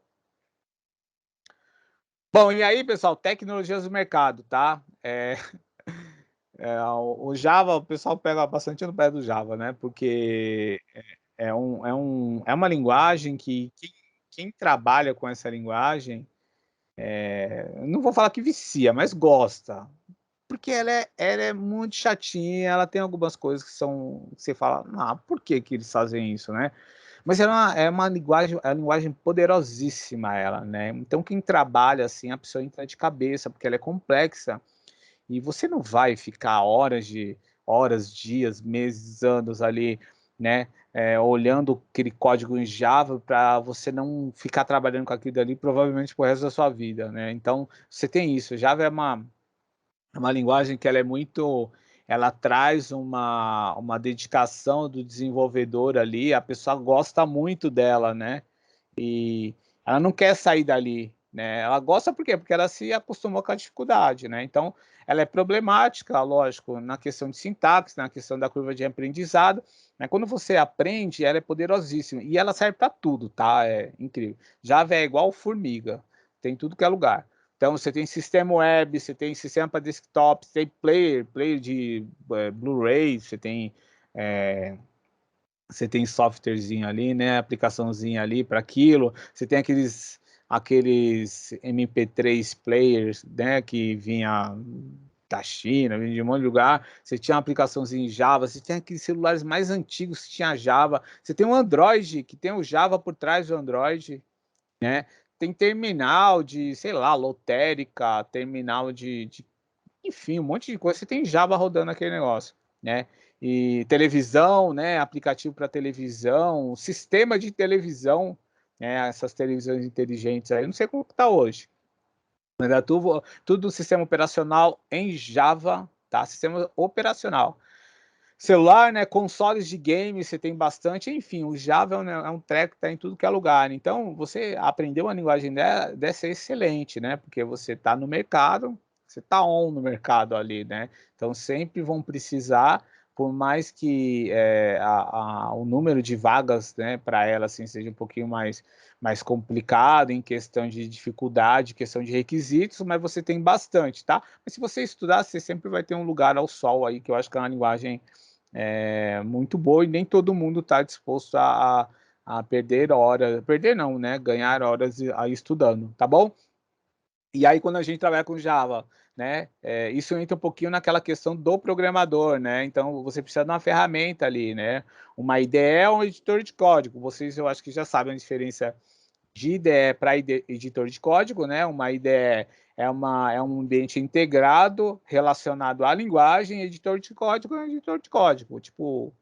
Bom, e aí, pessoal, tecnologias do mercado, tá? o Java, o pessoal pega bastante no pé do Java, né? Porque é uma linguagem que quem trabalha com essa linguagem, não vou falar que vicia, mas gosta. Porque ela é muito chatinha, ela tem algumas coisas que são. Você fala, ah, por que, que eles fazem isso, né? Mas é uma linguagem, é uma linguagem poderosíssima, ela, né? Então, quem trabalha assim, a pessoa entra de cabeça, porque ela é complexa. E você não vai ficar horas, dias, meses, anos ali, né? Olhando aquele código em Java para você não ficar trabalhando com aquilo ali provavelmente pro resto da sua vida, né? Então, você tem isso. Java é uma linguagem que ela é muito, ela traz uma dedicação do desenvolvedor ali, a pessoa gosta muito dela, né? E ela não quer sair dali, né? Ela gosta por quê? Porque ela se acostumou com a dificuldade, né? Então, ela é problemática, lógico, na questão de sintaxe, na questão da curva de aprendizado, né? Quando você aprende, ela é poderosíssima e ela serve para tudo, tá? É incrível. Java é igual formiga, tem tudo que é lugar. Então, você tem sistema web, você tem sistema para desktop, você tem player de Blu-ray, é, você tem softwarezinho ali, né? Aplicaçãozinha ali para aquilo. Você tem aqueles MP3 players, né? Que vinha da China, vinha de um monte de lugar. Você tinha uma aplicaçãozinha em Java. Você tem aqueles celulares mais antigos que tinha Java. Você tem um Android que tem o Java por trás do Android, né? Tem terminal de, sei lá, lotérica, terminal enfim, um monte de coisa. Você tem Java rodando aquele negócio, né? E televisão, né? Aplicativo para televisão, sistema de televisão, né? Essas televisões inteligentes aí, eu não sei como está hoje. Mas é tudo sistema operacional em Java, tá? Sistema operacional. Celular, né? Consoles de games, você tem bastante. Enfim, o Java é um treco que está em tudo que é lugar. Então, você aprender uma linguagem deve ser excelente, né? Porque você está no mercado, você está on no mercado ali, né? Então, sempre vão precisar, por mais que o número de vagas, né, para ela assim, seja um pouquinho mais complicado em questão de dificuldade, questão de requisitos, mas você tem bastante, tá? Mas se você estudar, você sempre vai ter um lugar ao sol aí, que eu acho que é uma linguagem muito boa e nem todo mundo está disposto a perder horas, perder não, né? Ganhar horas aí estudando, tá bom? E aí, quando a gente trabalha com Java, né? Isso entra um pouquinho naquela questão do programador, né? Então, você precisa de uma ferramenta ali, né? Uma IDE ou um editor de código. Vocês, eu acho que já sabem a diferença de IDE para editor de código, né? Uma IDE é um ambiente integrado relacionado à linguagem, editor de código é um editor de código. Tipo,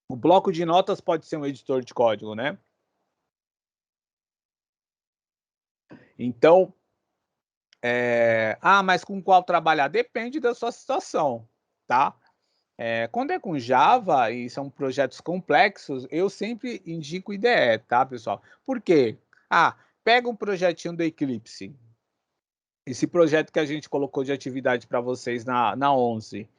o bloco de notas pode ser um editor de código, né? Então, mas com qual trabalhar? Depende da sua situação, tá? Quando é com Java e são projetos complexos, eu sempre indico IDE, tá, pessoal? Por quê? Pega um projetinho do Eclipse, esse projeto que a gente colocou de atividade para vocês na 11.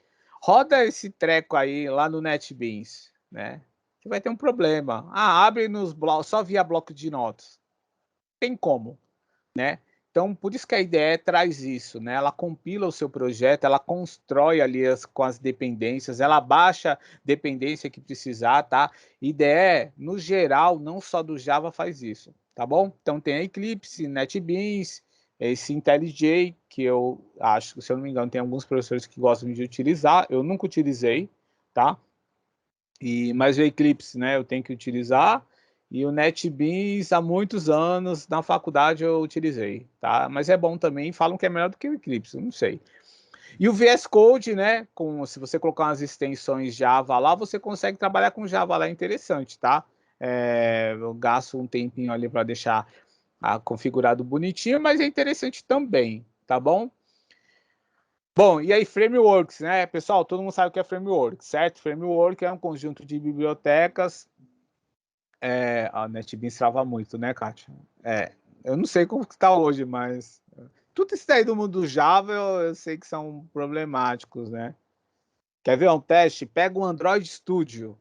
Roda esse treco aí lá no NetBeans, né? Você vai ter um problema. Abre nos blocos, só via bloco de notas. Tem como, né? Então, por isso que a IDE traz isso, né? Ela compila o seu projeto, ela constrói ali com as dependências, ela baixa dependência que precisar, tá? IDE, no geral, não só do Java faz isso, tá bom? Então, tem a Eclipse, NetBeans, esse IntelliJ, que eu acho, se eu não me engano, tem alguns professores que gostam de utilizar, eu nunca utilizei, tá? Mas o Eclipse, né, eu tenho que utilizar, e o NetBeans há muitos anos na faculdade eu utilizei, tá? Mas é bom também, falam que é melhor do que o Eclipse, não sei. E o VS Code, né, se você colocar umas extensões Java lá, você consegue trabalhar com Java lá, é interessante, tá? Eu gasto um tempinho ali para deixar configurado bonitinho, mas é interessante também, tá bom? Bom, e aí frameworks, né? Pessoal, todo mundo sabe o que é framework, certo? Framework é um conjunto de bibliotecas. A NetBeans trava muito, né, Kátia? Eu não sei como está hoje, mas tudo isso daí do mundo do Java eu sei que são problemáticos, né? Quer ver um teste? Pega o Android Studio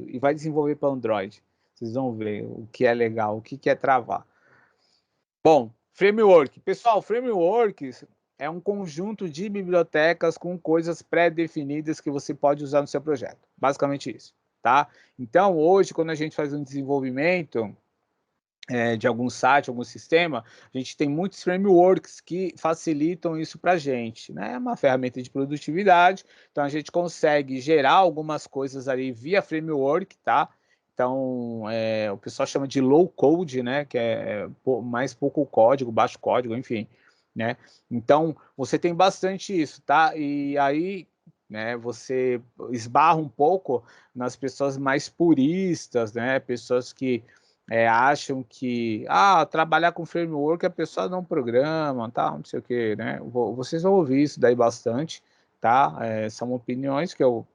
e vai desenvolver para Android. Vocês vão ver o que é legal, o que é travar. Bom, framework. Pessoal, frameworks é um conjunto de bibliotecas com coisas pré-definidas que você pode usar no seu projeto. Basicamente isso, tá? Então, hoje, quando a gente faz um desenvolvimento de algum site, algum sistema, a gente tem muitos frameworks que facilitam isso para a gente, né? É uma ferramenta de produtividade, então a gente consegue gerar algumas coisas ali via framework, tá? Então, o pessoal chama de low code, né? Que é mais pouco código, baixo código, enfim, né? Então, você tem bastante isso, tá? E aí, né, você esbarra um pouco nas pessoas mais puristas, né? Pessoas que acham que trabalhar com framework a pessoa não programa, tá, não sei o que, né? Vocês vão ouvir isso daí bastante, tá? São opiniões que eu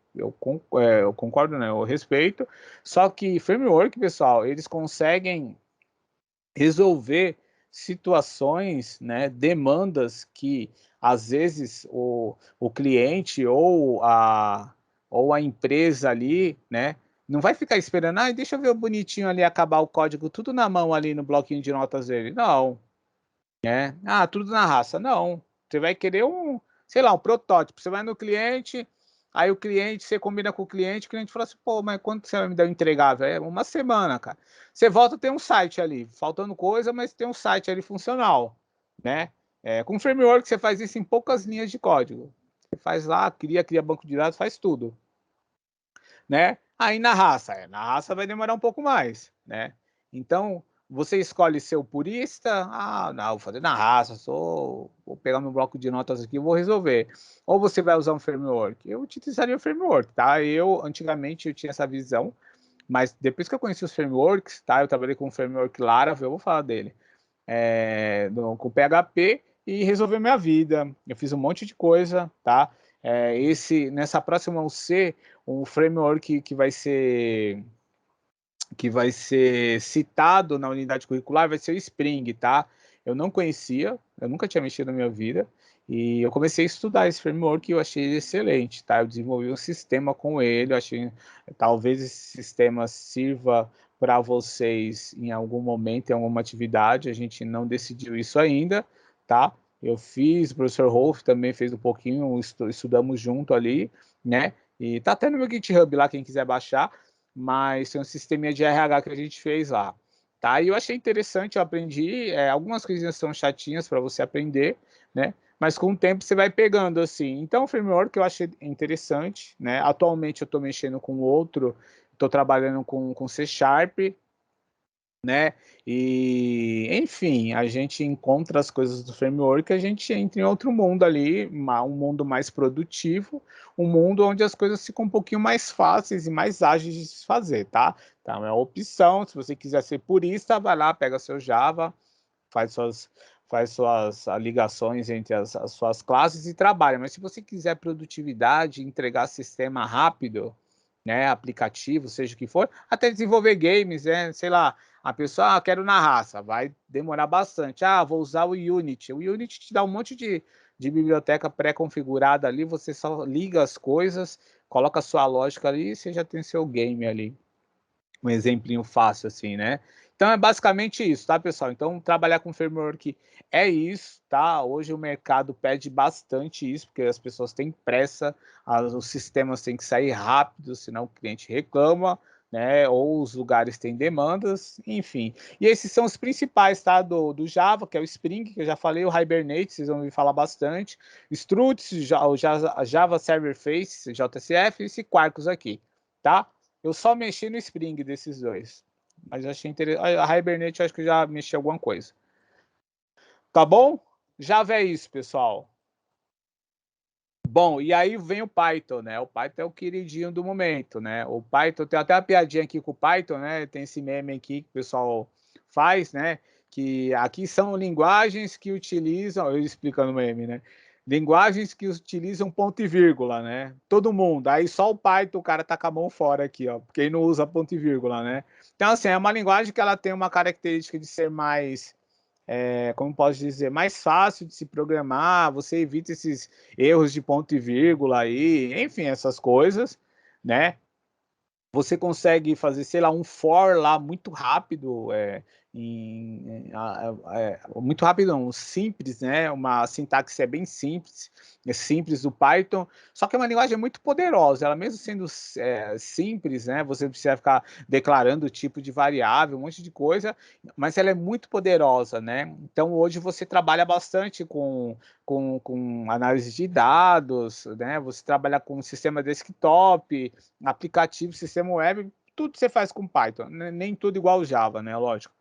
concordo, né? Eu respeito. Só que framework, pessoal, eles conseguem resolver situações, né? Demandas que às vezes o cliente ou a empresa ali, né? Não vai ficar esperando, deixa eu ver o bonitinho ali acabar o código tudo na mão ali no bloquinho de notas dele. Não, né? Tudo na raça. Não. Você vai querer sei lá, um protótipo. Você vai no cliente, aí você combina com o cliente fala assim, pô, mas quando você vai me dar o entregável? É uma semana, cara. Você volta, tem um site ali, faltando coisa, mas tem um site ali funcional, né? Com framework você faz isso em poucas linhas de código. Você faz lá, cria banco de dados, faz tudo, né? Aí na raça vai demorar um pouco mais, né? Então, você escolhe ser o purista, não, vou fazer na raça, vou pegar meu bloco de notas aqui e vou resolver. Ou você vai usar um framework. Eu utilizaria o framework, tá? Antigamente, eu tinha essa visão, mas depois que eu conheci os frameworks, tá? Eu trabalhei com o framework Laravel, eu vou falar dele, com PHP e resolveu minha vida. Eu fiz um monte de coisa, tá? Nessa próxima UC, um framework que vai ser citado na unidade curricular vai ser o Spring, tá? Eu não conhecia, eu nunca tinha mexido na minha vida, e eu comecei a estudar esse framework e eu achei ele excelente, tá? Eu desenvolvi um sistema com ele, eu achei talvez esse sistema sirva para vocês em algum momento, em alguma atividade, a gente não decidiu isso ainda, tá? Eu fiz, o professor Rolf também fez um pouquinho, estudamos junto ali, né? E tá até no meu GitHub lá, quem quiser baixar, mas tem um sisteminha de RH que a gente fez lá, tá? E eu achei interessante, eu aprendi, algumas coisinhas são chatinhas para você aprender, né? Mas com o tempo você vai pegando, assim. Então, o framework eu achei interessante, né? Atualmente eu estou mexendo com outro, estou trabalhando com C Sharp, né? E, enfim, a gente encontra as coisas do framework, a gente entra em outro mundo ali, um mundo mais produtivo, um mundo onde as coisas ficam um pouquinho mais fáceis e mais ágeis de se fazer, tá? Então, é uma opção, se você quiser ser purista, vai lá, pega seu Java, faz suas ligações entre as suas classes e trabalha. Mas se você quiser produtividade, entregar sistema rápido, né, aplicativo, seja o que for, até desenvolver games, né, sei lá, a pessoa, quero na raça, vai demorar bastante. Vou usar o Unity. O Unity te dá um monte de biblioteca pré-configurada ali, você só liga as coisas, coloca a sua lógica ali e você já tem seu game ali. Um exemplinho fácil assim, né? Então é basicamente isso, tá, pessoal? Então trabalhar com framework é isso, tá? Hoje o mercado pede bastante isso, porque as pessoas têm pressa, os sistemas têm que sair rápido, senão o cliente reclama, né? Ou os lugares têm demandas, enfim. E esses são os principais, tá? Do Java, que é o Spring, que eu já falei, o Hibernate, vocês vão ouvir falar bastante, Struts, o Java Server Face, JCF, e esse Quarkus aqui, tá? Eu só mexi no Spring desses dois. Mas eu achei interessante. A Hibernate eu acho que eu já mexi alguma coisa. Tá bom? Java é isso, pessoal. Bom, e aí vem o Python, né? O Python é o queridinho do momento, né? O Python, tem até uma piadinha aqui com o Python, né? Tem esse meme aqui que o pessoal faz, né? Que aqui são linguagens que utilizam, eu explicando o meme, né? Linguagens que utilizam ponto e vírgula, né? Todo mundo. Aí só o Python, o cara tá com a mão fora aqui, ó, porque ele não usa ponto e vírgula, né? Então, assim, é uma linguagem que ela tem uma característica de ser mais como posso dizer, mais fácil de se programar, você evita esses erros de ponto e vírgula aí, enfim, essas coisas, né? Você consegue fazer, sei lá, um for lá muito rápido, muito rápido, não, simples, né? Uma sintaxe bem simples, é simples do Python, só que é uma linguagem muito poderosa. Ela mesmo sendo simples, né? Você precisa ficar declarando o tipo de variável, um monte de coisa, mas ela é muito poderosa, né? Então hoje você trabalha bastante com análise de dados, né? Você trabalha com sistema desktop, aplicativo, sistema web, tudo você faz com Python, né? Nem tudo igual Java, né? Lógico.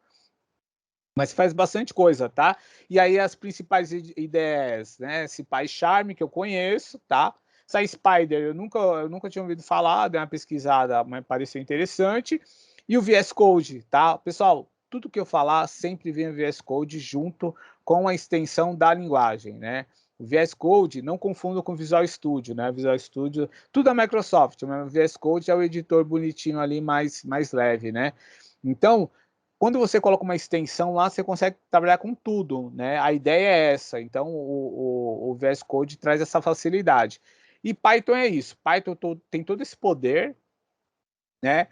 Mas faz bastante coisa, tá? E aí as principais ideias, né? Esse PyCharm que eu conheço, tá? Essa Spider eu nunca tinha ouvido falar, dei uma pesquisada, mas pareceu interessante. E o VS Code, tá? Pessoal, tudo que eu falar sempre vem o VS Code junto com a extensão da linguagem, né? O VS Code, não confunda com o Visual Studio, né? Visual Studio, tudo da Microsoft, mas o VS Code é o editor bonitinho ali, mais leve, né? Então, quando você coloca uma extensão lá, você consegue trabalhar com tudo, né? A ideia é essa. Então, o VS Code traz essa facilidade. E Python é isso. Python tem todo esse poder, né?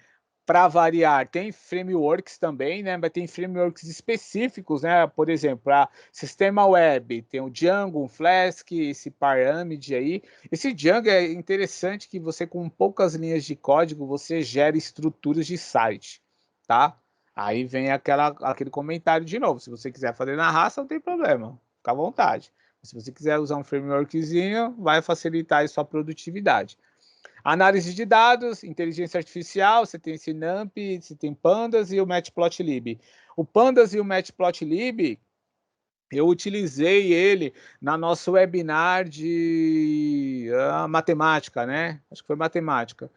Para variar, tem frameworks também, né? Mas tem frameworks específicos, né? Por exemplo, para sistema web, tem o Django, o Flask, esse Pyramid aí. Esse Django é interessante que você, com poucas linhas de código, você gera estruturas de site, tá? Aí vem aquele comentário de novo. Se você quiser fazer na raça, não tem problema. Fica à vontade. Se você quiser usar um frameworkzinho, vai facilitar a sua produtividade. Análise de dados, inteligência artificial, você tem esse NumPy, você tem Pandas e o Matplotlib. O Pandas e o Matplotlib, eu utilizei ele na nosso webinar de matemática, né? Acho que foi matemática.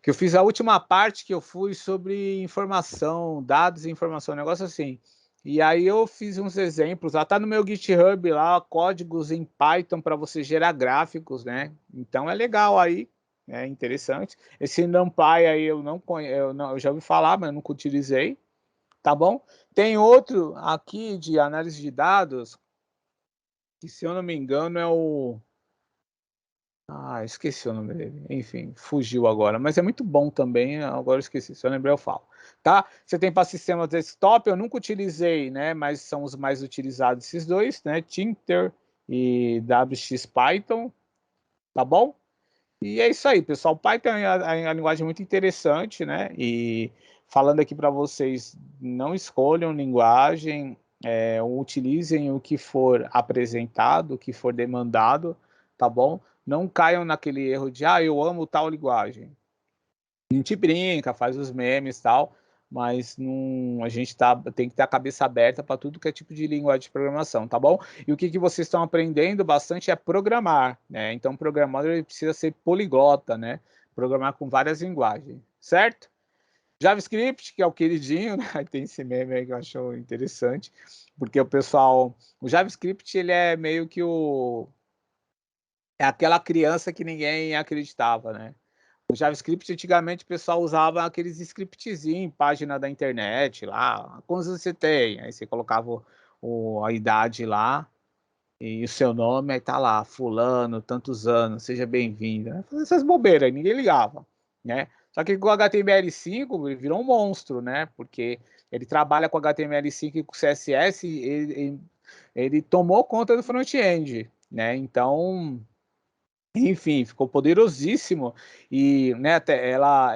Que eu fiz a última parte que eu fui sobre informação, dados e informação, um negócio assim. E aí eu fiz uns exemplos, lá tá no meu GitHub lá, códigos em Python para você gerar gráficos, né? Então é legal aí, é interessante. Esse NumPy aí eu não conheço, eu já ouvi falar, mas eu nunca utilizei, tá bom? Tem outro aqui de análise de dados, que se eu não me engano é o esqueci o nome dele. Enfim, fugiu agora. Mas é muito bom também. Agora eu esqueci. Se eu lembrar, eu falo. Tá? Você tem para sistemas desktop, eu nunca utilizei, né? Mas são os mais utilizados esses dois, né? Tinter e WX Python. Tá bom? E é isso aí, pessoal. Python é uma linguagem muito interessante, né? E falando aqui para vocês, não escolham linguagem, utilizem o que for apresentado, o que for demandado, tá bom? Não caiam naquele erro de, eu amo tal linguagem. A gente brinca, faz os memes e tal, mas não, a gente tem que ter a cabeça aberta para tudo que é tipo de linguagem de programação, tá bom? E o que vocês estão aprendendo bastante é programar, né? Então, o programador ele precisa ser poliglota, né? Programar com várias linguagens, certo? JavaScript, que é o queridinho, né? Tem esse meme aí que eu acho interessante, porque o JavaScript, ele é meio que é aquela criança que ninguém acreditava, né? O JavaScript, antigamente, o pessoal usava aqueles scriptzinhos em página da internet lá. Quantos você tem? Aí você colocava a idade lá e o seu nome, aí tá lá, fulano, tantos anos, seja bem-vindo. Né? Essas bobeiras, ninguém ligava, né? Só que com o HTML5 ele virou um monstro, né? Porque ele trabalha com HTML5 e com CSS, ele tomou conta do front-end, né? Então, enfim, ficou poderosíssimo e, né,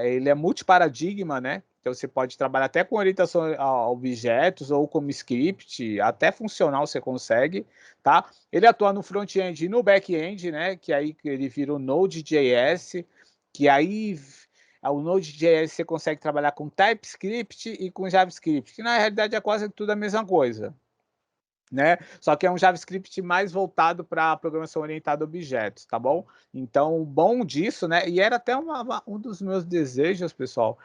ele é multiparadigma, né? Então você pode trabalhar até com orientação a objetos ou como script, até funcional você consegue, tá? Ele atua no front-end e no back-end, né? Que aí ele vira o Node.js, que aí o Node.js você consegue trabalhar com TypeScript e com JavaScript, que na realidade é quase tudo a mesma coisa, né? Só que é um JavaScript mais voltado para programação orientada a objetos, tá bom? Então, o bom disso, né? E era até um dos meus desejos, pessoal,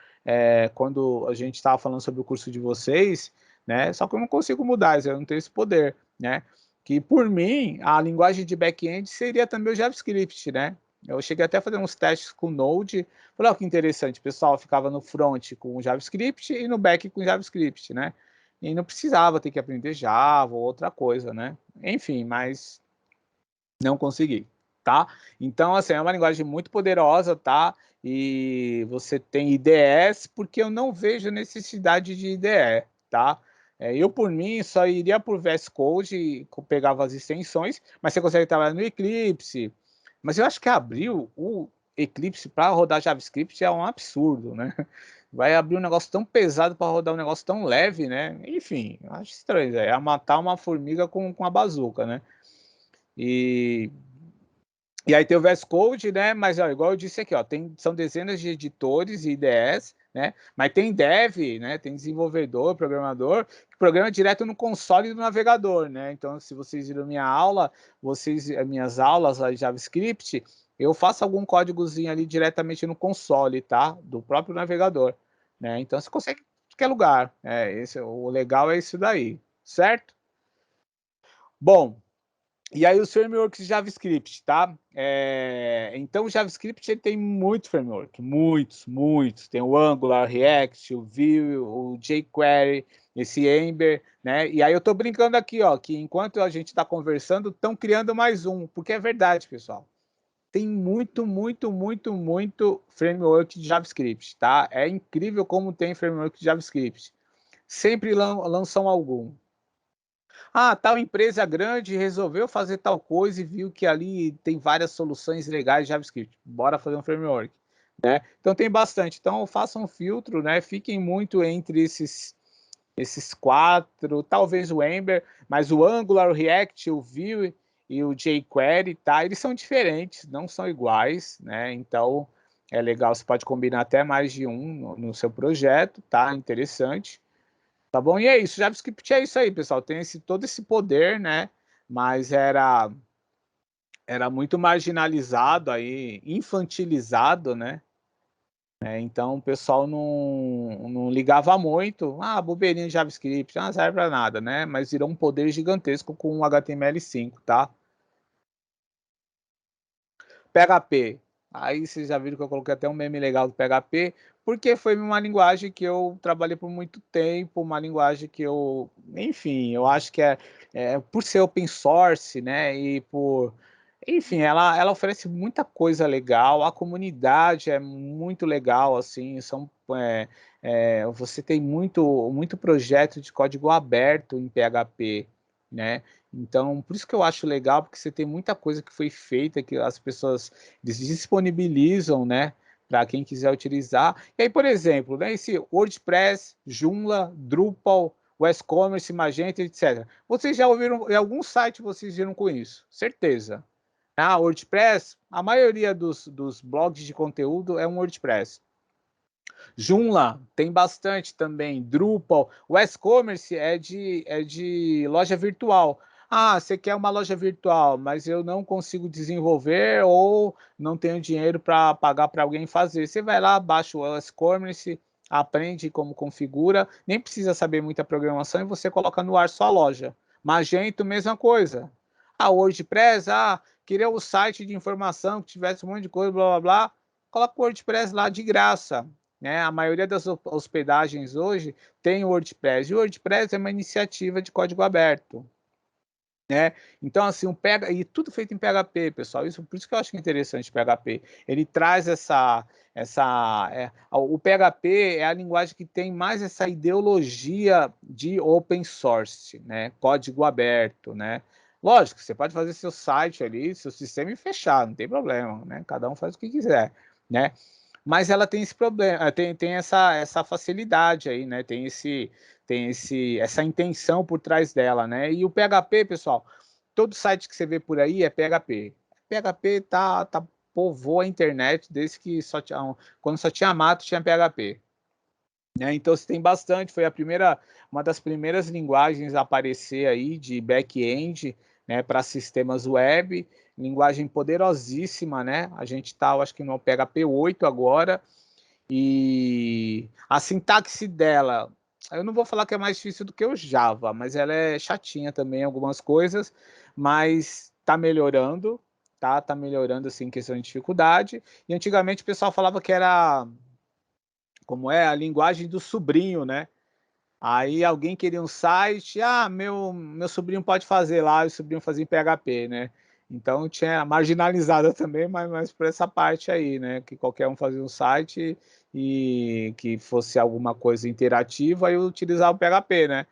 quando a gente estava falando sobre o curso de vocês, né? Só que eu não consigo mudar, eu não tenho esse poder, né? Que por mim, a linguagem de back-end seria também o JavaScript, né? Eu cheguei até a fazer uns testes com Node. Falei, que interessante, pessoal ficava no front com JavaScript e no back com JavaScript, né? E não precisava ter que aprender Java ou outra coisa, né? Enfim, mas não consegui, tá? Então, assim, é uma linguagem muito poderosa, tá? E você tem IDEs, porque eu não vejo necessidade de IDE, tá? Eu, por mim, só iria por VS Code, pegava as extensões, mas você consegue trabalhar no Eclipse. Mas eu acho que abrir o Eclipse para rodar JavaScript é um absurdo, né? Vai abrir um negócio tão pesado para rodar um negócio tão leve, né? Enfim, acho estranho, é matar uma formiga com a bazuca, né? E aí tem o VS Code, né? Mas ó, igual eu disse aqui, ó, são dezenas de editores e IDEs, né? Mas tem dev, né? Tem desenvolvedor, programador, que programa direto no console do navegador, né? Então, se vocês viram minha aula, minhas aulas lá de JavaScript, eu faço algum códigozinho ali diretamente no console, tá? Do próprio navegador, né? Então, você consegue em qualquer lugar. O legal é isso daí, certo? Bom, e aí os frameworks de JavaScript, tá? Então o JavaScript ele tem muito framework, muitos. Tem o Angular, React, o Vue, o jQuery, esse Ember, né? E aí eu tô brincando aqui, ó, que enquanto a gente está conversando, estão criando mais um, porque é verdade, pessoal. Tem muito framework de JavaScript, tá? É incrível como tem framework de JavaScript. Sempre lançam algum. Ah, tal empresa grande resolveu fazer tal coisa e viu que ali tem várias soluções legais de JavaScript. Bora fazer um framework, né? Então tem bastante. Então façam um filtro, né? Fiquem muito entre esses quatro, talvez o Ember, mas o Angular, o React, o Vue e o jQuery, tá? Eles são diferentes, não são iguais, né? Então é legal, você pode combinar até mais de um no seu projeto, tá? Interessante. Tá bom? E é isso, JavaScript é isso aí, pessoal. Tem todo esse poder, né? Mas era muito marginalizado aí, infantilizado, né? Então o pessoal não ligava muito. Ah, bobeirinha de JavaScript, não serve para nada, né? Mas virou um poder gigantesco com o HTML5, tá? PHP. Aí vocês já viram que eu coloquei até um meme legal do PHP, porque foi uma linguagem que eu trabalhei por muito tempo, uma linguagem que eu, enfim, eu acho que por ser open source, né, e por, enfim, ela oferece muita coisa legal, a comunidade é muito legal, assim, você tem muito projeto de código aberto em PHP, né? Então, por isso que eu acho legal, porque você tem muita coisa que foi feita, que as pessoas disponibilizam, né, para quem quiser utilizar. E aí, por exemplo, né, esse WordPress, Joomla, Drupal, WooCommerce, Magento, etc. Vocês já ouviram, em algum site vocês viram com isso? Certeza. Ah, WordPress, a maioria dos blogs de conteúdo é um WordPress. Joomla tem bastante também, Drupal, o e-commerce é de loja virtual. Ah, você quer uma loja virtual, mas eu não consigo desenvolver ou não tenho dinheiro para pagar para alguém fazer. Você vai lá, baixa o e-commerce, aprende como configura, nem precisa saber muita programação e você coloca no ar sua loja. Magento, mesma coisa. Ah, WordPress, queria o site de informação que tivesse um monte de coisa, blá blá blá. Coloca o WordPress lá de graça, né? A maioria das hospedagens hoje tem o WordPress. E o WordPress é uma iniciativa de código aberto, né? Então, assim, e tudo feito em PHP, pessoal. Por isso que eu acho interessante o PHP. Ele traz o PHP é a linguagem que tem mais essa ideologia de open source, né? Código aberto, né? Lógico, você pode fazer seu site ali, seu sistema e fechar, não tem problema, né? Cada um faz o que quiser, né? Mas ela tem esse problema, tem essa facilidade aí, né? Essa intenção por trás dela, né? E o PHP, pessoal, todo site que você vê por aí é PHP. PHP povoa a internet desde que quando só tinha mato, tinha PHP. Né? Então você tem bastante, uma das primeiras linguagens a aparecer aí de back-end, né, para sistemas web, linguagem poderosíssima, né? A gente está, acho que no PHP 8 agora, e a sintaxe dela, eu não vou falar que é mais difícil do que o Java, mas ela é chatinha também em algumas coisas, mas está melhorando, tá? Tá melhorando assim em questão de dificuldade. E antigamente o pessoal falava que era como é a linguagem do sobrinho, né? Aí alguém queria um site, meu sobrinho pode fazer lá, o sobrinho fazia em PHP, né? Então tinha marginalizada também, mas por essa parte aí, né? Que qualquer um fazia um site e que fosse alguma coisa interativa e utilizava o PHP, né?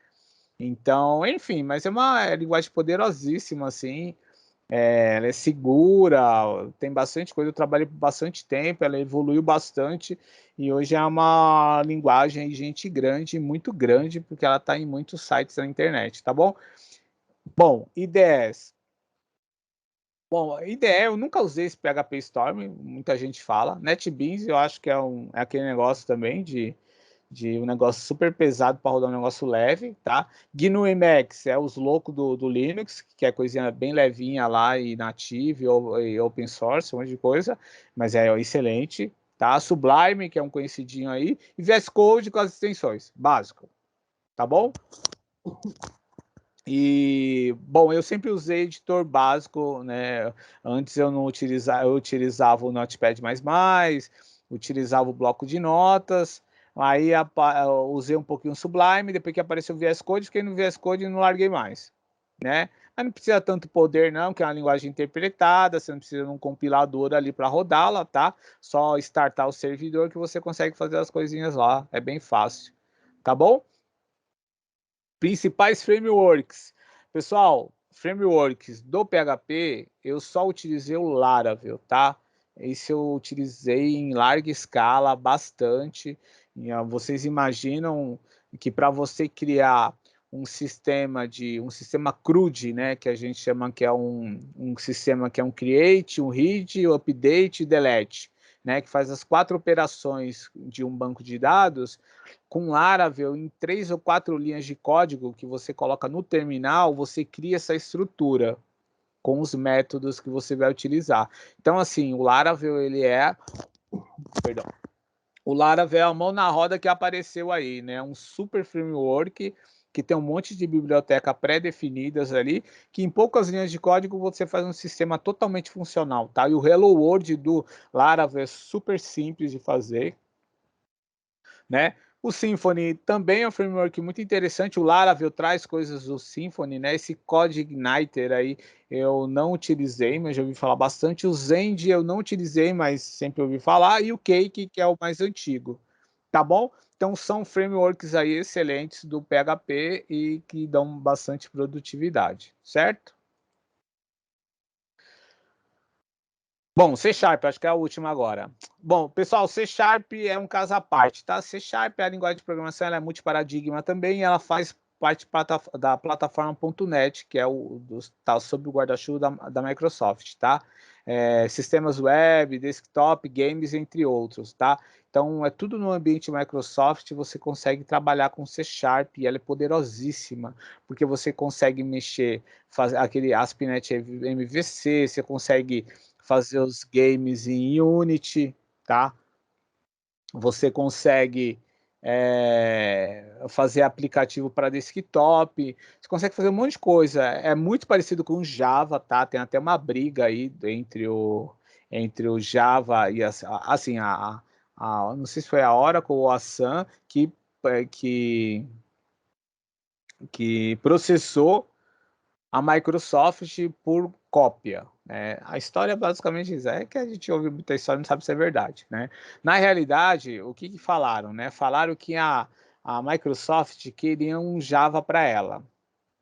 Então, enfim, mas é uma linguagem poderosíssima, assim, ela é segura, tem bastante coisa, eu trabalhei por bastante tempo, ela evoluiu bastante, e hoje é uma linguagem, gente grande, muito grande, porque ela está em muitos sites na internet, tá bom? Bom, IDEs. Bom, IDE eu nunca usei esse PHP Storm, muita gente fala. NetBeans eu acho que é aquele negócio também de um negócio super pesado para rodar um negócio leve, tá? GNU Emacs é os loucos do Linux, que é coisinha bem levinha lá e native e open source, um monte de coisa, mas é excelente, tá? Sublime, que é um conhecidinho aí, e VS Code com as extensões, básico, tá bom? E, bom, eu sempre usei editor básico, né? Antes eu não utilizava, eu utilizava o Notepad++, utilizava o bloco de notas, aí eu usei um pouquinho o Sublime, depois que apareceu o VS Code, fiquei no VS Code e não larguei mais, né? Mas não precisa tanto poder não, que é uma linguagem interpretada, você não precisa de um compilador ali para rodá-la, tá? Só startar o servidor que você consegue fazer as coisinhas lá, é bem fácil, tá bom? Principais frameworks. Pessoal, frameworks do PHP, eu só utilizei o Laravel, tá? Esse eu utilizei em larga escala, bastante. Vocês imaginam que para você criar um sistema CRUD, né, que a gente chama que é um sistema que é um create, um read, um update, delete, né, que faz as 4 operações de um banco de dados com Laravel, em 3 ou 4 linhas de código que você coloca no terminal, você cria essa estrutura com os métodos que você vai utilizar. Então, assim, o Laravel, perdão, o Laravel é a mão na roda que apareceu aí, né? Um super framework que tem um monte de biblioteca pré-definidas ali, que em poucas linhas de código você faz um sistema totalmente funcional, tá? E o Hello World do Laravel é super simples de fazer, né? O Symfony também é um framework muito interessante. O Laravel traz coisas do Symfony, né? Esse Code Igniter aí eu não utilizei, mas já ouvi falar bastante. O Zend eu não utilizei, mas sempre ouvi falar. E o Cake, que é o mais antigo. Tá bom? Então são frameworks aí excelentes do PHP e que dão bastante produtividade, certo? Bom, C Sharp, acho que é a última agora. Bom, pessoal, C Sharp é um caso à parte, tá? C Sharp, a linguagem de programação, ela é multiparadigma também, e ela faz parte da plataforma .NET, que é tá sob o guarda-chuva da Microsoft, tá? Sistemas web, desktop, games, entre outros, tá? Então, é tudo no ambiente Microsoft, você consegue trabalhar com C Sharp, e ela é poderosíssima, porque você consegue mexer, fazer aquele ASP.NET MVC, você consegue fazer os games em Unity, tá? Você consegue fazer aplicativo para desktop, você consegue fazer um monte de coisa. É muito parecido com o Java, tá? Tem até uma briga aí entre o Java e assim, não sei se foi a Oracle ou a Sun é, que, que processou a Microsoft por cópia. Né? A história basicamente é que a gente ouve muita história e não sabe se é verdade. Né? Na realidade, o que falaram? Né? Falaram que a Microsoft queria um Java para ela.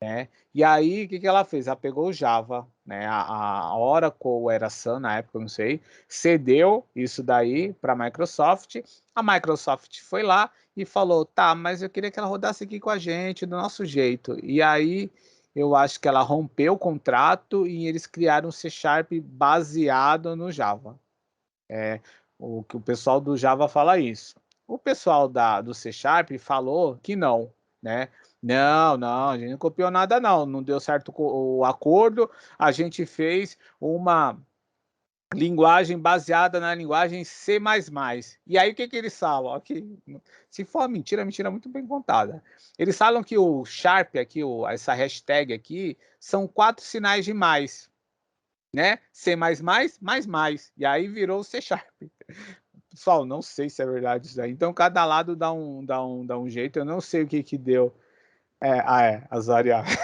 Né? E aí, o que ela fez? Ela pegou o Java, né? A Oracle era Sun na época, não sei, cedeu isso daí para a Microsoft. A Microsoft foi lá e falou: tá, mas eu queria que ela rodasse aqui com a gente, do nosso jeito. E aí, eu acho que ela rompeu o contrato e eles criaram um C Sharp baseado no Java. O que o pessoal do Java fala isso. O pessoal do C Sharp falou que não, né? Não, não, a gente não copiou nada, não. Não deu certo o acordo. A gente fez uma linguagem baseada na linguagem C++. E aí o que eles falam? Aqui, se for mentira, mentira muito bem contada. Eles falam que o Sharp aqui, essa hashtag aqui, são 4 sinais de mais, né? C++, mais mais. E aí virou o C Sharp. Pessoal, não sei se é verdade isso aí. Então, cada lado dá um jeito. Eu não sei o que deu. As variáveis.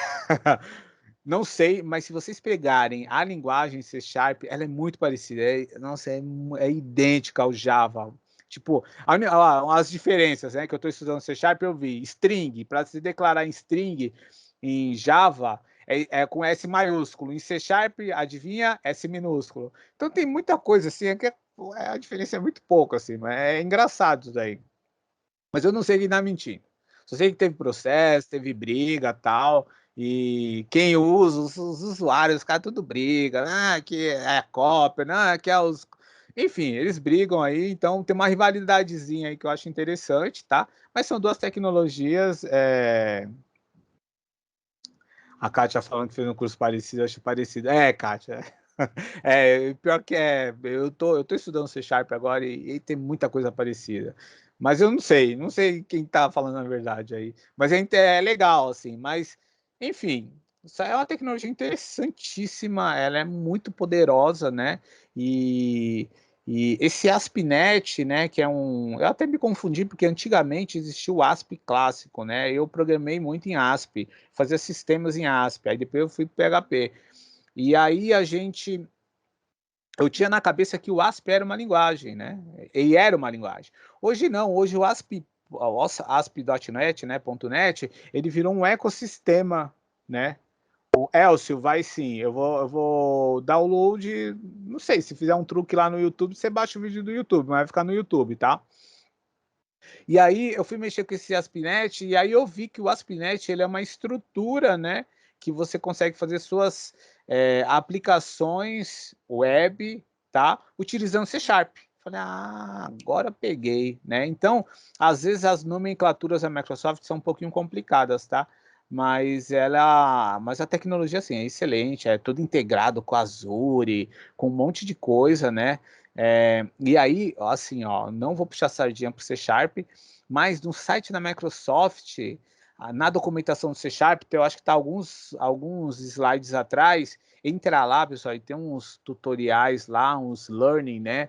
Não sei, mas se vocês pegarem a linguagem C Sharp, ela é muito parecida. Nossa, é idêntica ao Java. Tipo, as diferenças, né? Que eu estou estudando C Sharp, eu vi string, para se declarar em string em Java, é com S maiúsculo. Em C Sharp, adivinha? S minúsculo. Então tem muita coisa assim, a diferença é muito pouco, assim, mas é engraçado isso daí. Mas eu não sei lidar mentindo. Só sei que teve processo, teve briga tal. E quem usa, os usuários, os caras tudo briga, que é cópia, que é os. Enfim, eles brigam aí, então tem uma rivalidadezinha aí que eu acho interessante, tá? Mas são duas tecnologias. A Kátia falando que fez um curso parecido, eu acho parecido. Kátia. Pior que eu tô estudando C Sharp agora e tem muita coisa parecida. Mas eu não sei quem tá falando a verdade aí. Mas é legal, assim. Mas, enfim, isso é uma tecnologia interessantíssima, ela é muito poderosa, né? E, e esse ASP.NET, né, que é um. Eu até me confundi, porque antigamente existia o ASP clássico, né? Eu programei muito em ASP, fazia sistemas em ASP, aí depois eu fui para PHP. E aí eu tinha na cabeça que o ASP era uma linguagem, né? E era uma linguagem. Hoje não, hoje o ASP.NET, né, .NET, ele virou um ecossistema, né? O Elcio vai sim, eu vou download, não sei, se fizer um truque lá no YouTube, você baixa o vídeo do YouTube, mas vai ficar no YouTube, tá? E aí eu fui mexer com esse ASP.NET e aí eu vi que o ASP.NET ele é uma estrutura, né, que você consegue fazer suas aplicações web, tá, utilizando C Sharp. Falei, agora peguei, né? Então, às vezes as nomenclaturas da Microsoft são um pouquinho complicadas, tá? Mas a tecnologia assim é excelente, é tudo integrado com Azure, com um monte de coisa, né? E aí, assim, ó, não vou puxar sardinha para o C Sharp, mas no site da Microsoft, na documentação do C Sharp, eu acho que está alguns slides atrás. Entra lá, pessoal, e tem uns tutoriais lá, uns learning, né?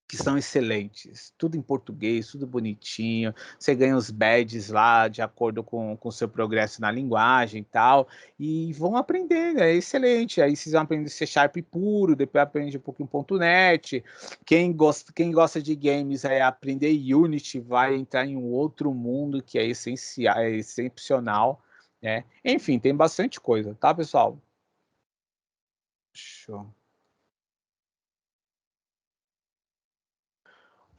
Que são excelentes, tudo em português, tudo bonitinho. Você ganha os badges lá de acordo com o seu progresso na linguagem e tal, e vão aprender, é excelente. Aí vocês vão aprender C Sharp puro, depois aprende um pouquinho .NET. Quem gosta de games é aprender Unity, vai entrar em um outro mundo que é essencial, é excepcional, né? Enfim, tem bastante coisa, tá, pessoal? Show.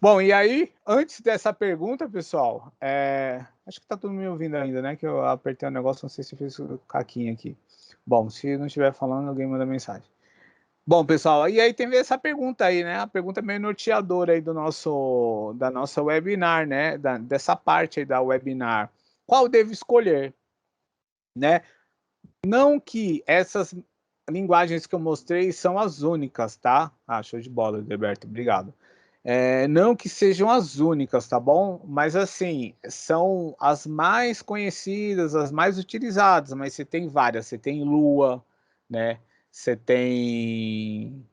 Bom, e aí, antes dessa pergunta, pessoal, acho que tá todo mundo me ouvindo ainda, né? Que eu apertei o negócio, não sei se fez o caquinho aqui. Bom, se não estiver falando, alguém manda mensagem. Bom, pessoal, e aí tem essa pergunta aí, né? A pergunta meio norteadora aí da nossa webinar, né? Dessa parte aí da webinar. Qual devo escolher, né? Não que essas linguagens que eu mostrei são as únicas, tá? Show de bola, Roberto, obrigado. Não que sejam as únicas, tá bom? Mas assim, são as mais conhecidas, as mais utilizadas, mas você tem várias, você tem Lua, né? Você tem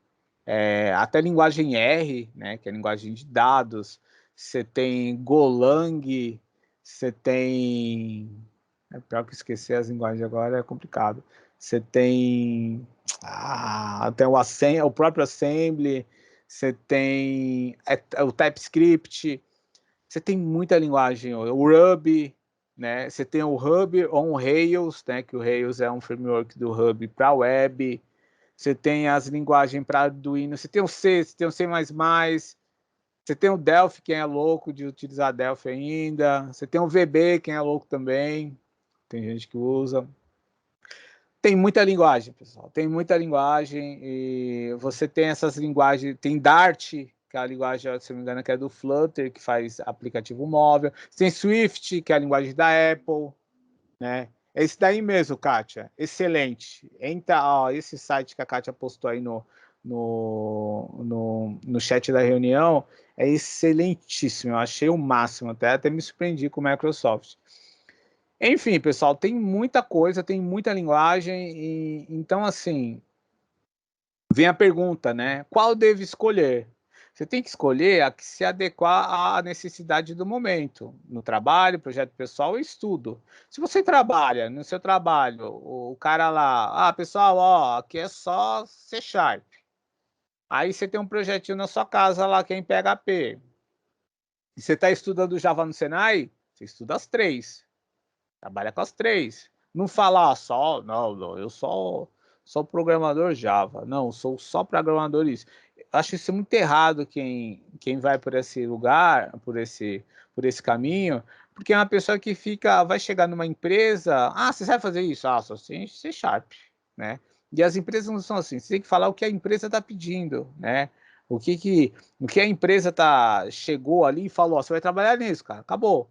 até linguagem R, né? Que é a linguagem de dados, você tem Golang, você tem. É pior que esquecer as linguagens agora é complicado. Você tem até o próprio Assembly, você tem o TypeScript, você tem muita linguagem, o Ruby, né? Você tem o Ruby on Rails, né? Que o Rails é um framework do Ruby para web. Você tem as linguagens para Arduino, você tem o C, você tem o C++, você tem o Delphi, quem é louco de utilizar Delphi ainda, você tem o VB, quem é louco também, tem gente que usa. Tem muita linguagem, pessoal. Tem muita linguagem e você tem essas linguagens. Tem Dart, que é a linguagem, se não me engano, que é do Flutter, que faz aplicativo móvel. Tem Swift, que é a linguagem da Apple, né? Esse daí mesmo, Kátia. Excelente. Entra, ó, esse site que a Kátia postou aí no chat da reunião é excelentíssimo. Eu achei o máximo. Até me surpreendi com o Microsoft. Enfim, pessoal, tem muita coisa, tem muita linguagem, então, assim, vem a pergunta, né? Qual devo escolher? Você tem que escolher a que se adequar à necessidade do momento, no trabalho, projeto pessoal ou estudo. Se você trabalha, no seu trabalho, o cara lá, pessoal, ó, aqui é só C Sharp. Aí você tem um projetinho na sua casa lá que é em PHP. E você está estudando Java no Senai, você estuda as 3. Trabalha com as 3. Não falar só, não, eu sou programador Java. Não, sou só programador isso. Acho isso muito errado quem vai por esse lugar, por esse caminho, porque é uma pessoa que vai chegar numa empresa, você sabe fazer isso? Só sei C Sharp, né? E as empresas não são assim, você tem que falar o que a empresa está pedindo, né? O que a empresa chegou ali e falou, você vai trabalhar nisso, cara, acabou.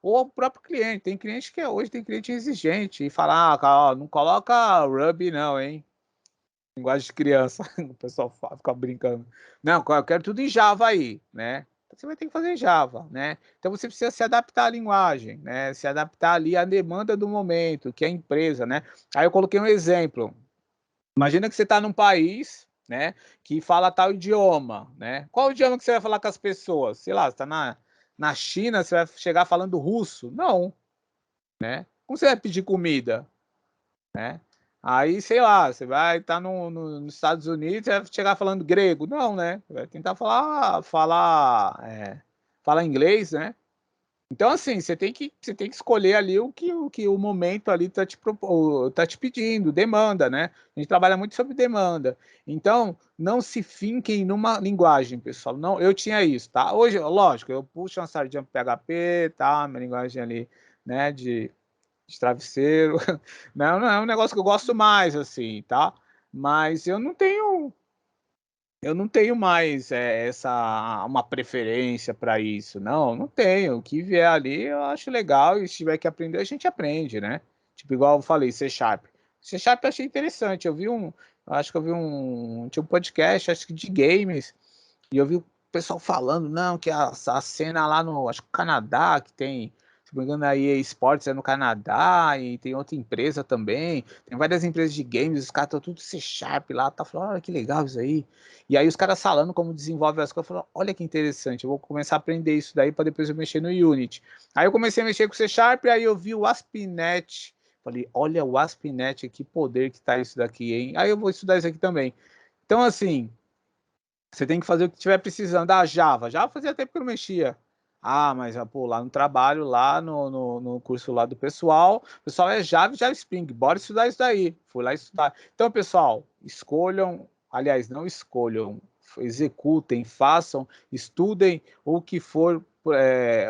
Ou o próprio cliente. Tem cliente que hoje tem cliente exigente e fala, não coloca Ruby não, hein? Linguagem de criança. O pessoal fica brincando. Não, eu quero tudo em Java aí, né? Você vai ter que fazer em Java, né? Então você precisa se adaptar à linguagem, né? Se adaptar ali à demanda do momento, que é a empresa, né? Aí eu coloquei um exemplo. Imagina que você está num país, né, que fala tal idioma, né? Qual o idioma que você vai falar com as pessoas? Sei lá, você está na China, você vai chegar falando russo? Não, né? Como você vai pedir comida, né? Aí, sei lá, você vai estar nos Estados Unidos, você vai chegar falando grego? Não, né? Vai tentar falar inglês, né? Então, assim, você tem que escolher ali o que o momento ali tá te pedindo, demanda, né? A gente trabalha muito sobre demanda. Então, não se finquem numa linguagem, pessoal. Não, eu tinha isso, tá? Hoje, lógico, eu puxo uma sardinha pro PHP, tá? Minha linguagem ali, né, de travesseiro. Não é um negócio que eu gosto mais, assim, tá? Mas eu não tenho mais uma preferência para isso. Não tenho. O que vier ali eu acho legal e se tiver que aprender, a gente aprende, né? Tipo, igual eu falei, C Sharp. C Sharp eu achei interessante. Acho que eu vi tinha um podcast, acho que de games, e eu vi o pessoal falando, não, que a cena lá no, acho que Canadá, que tem, se não me engano, a EA Sports é no Canadá, e tem outra empresa também, tem várias empresas de games, os caras estão tudo C Sharp lá, tá falando, olha que legal isso aí. E aí os caras falando como desenvolve as coisas, eu falei, olha que interessante, eu vou começar a aprender isso daí para depois eu mexer no Unity. Aí eu comecei a mexer com C Sharp, aí eu vi o ASP.NET, falei, olha o ASP.NET, que poder que tá isso daqui, hein? Aí eu vou estudar isso aqui também. Então, assim, você tem que fazer o que estiver precisando. Java fazia tempo que eu não mexia. Mas pô, lá no trabalho, lá no curso lá do pessoal, o pessoal é Java e Java Spring, bora estudar isso daí. Fui lá estudar. Então, pessoal, escolham, aliás, não escolham, executem, façam, estudem o que for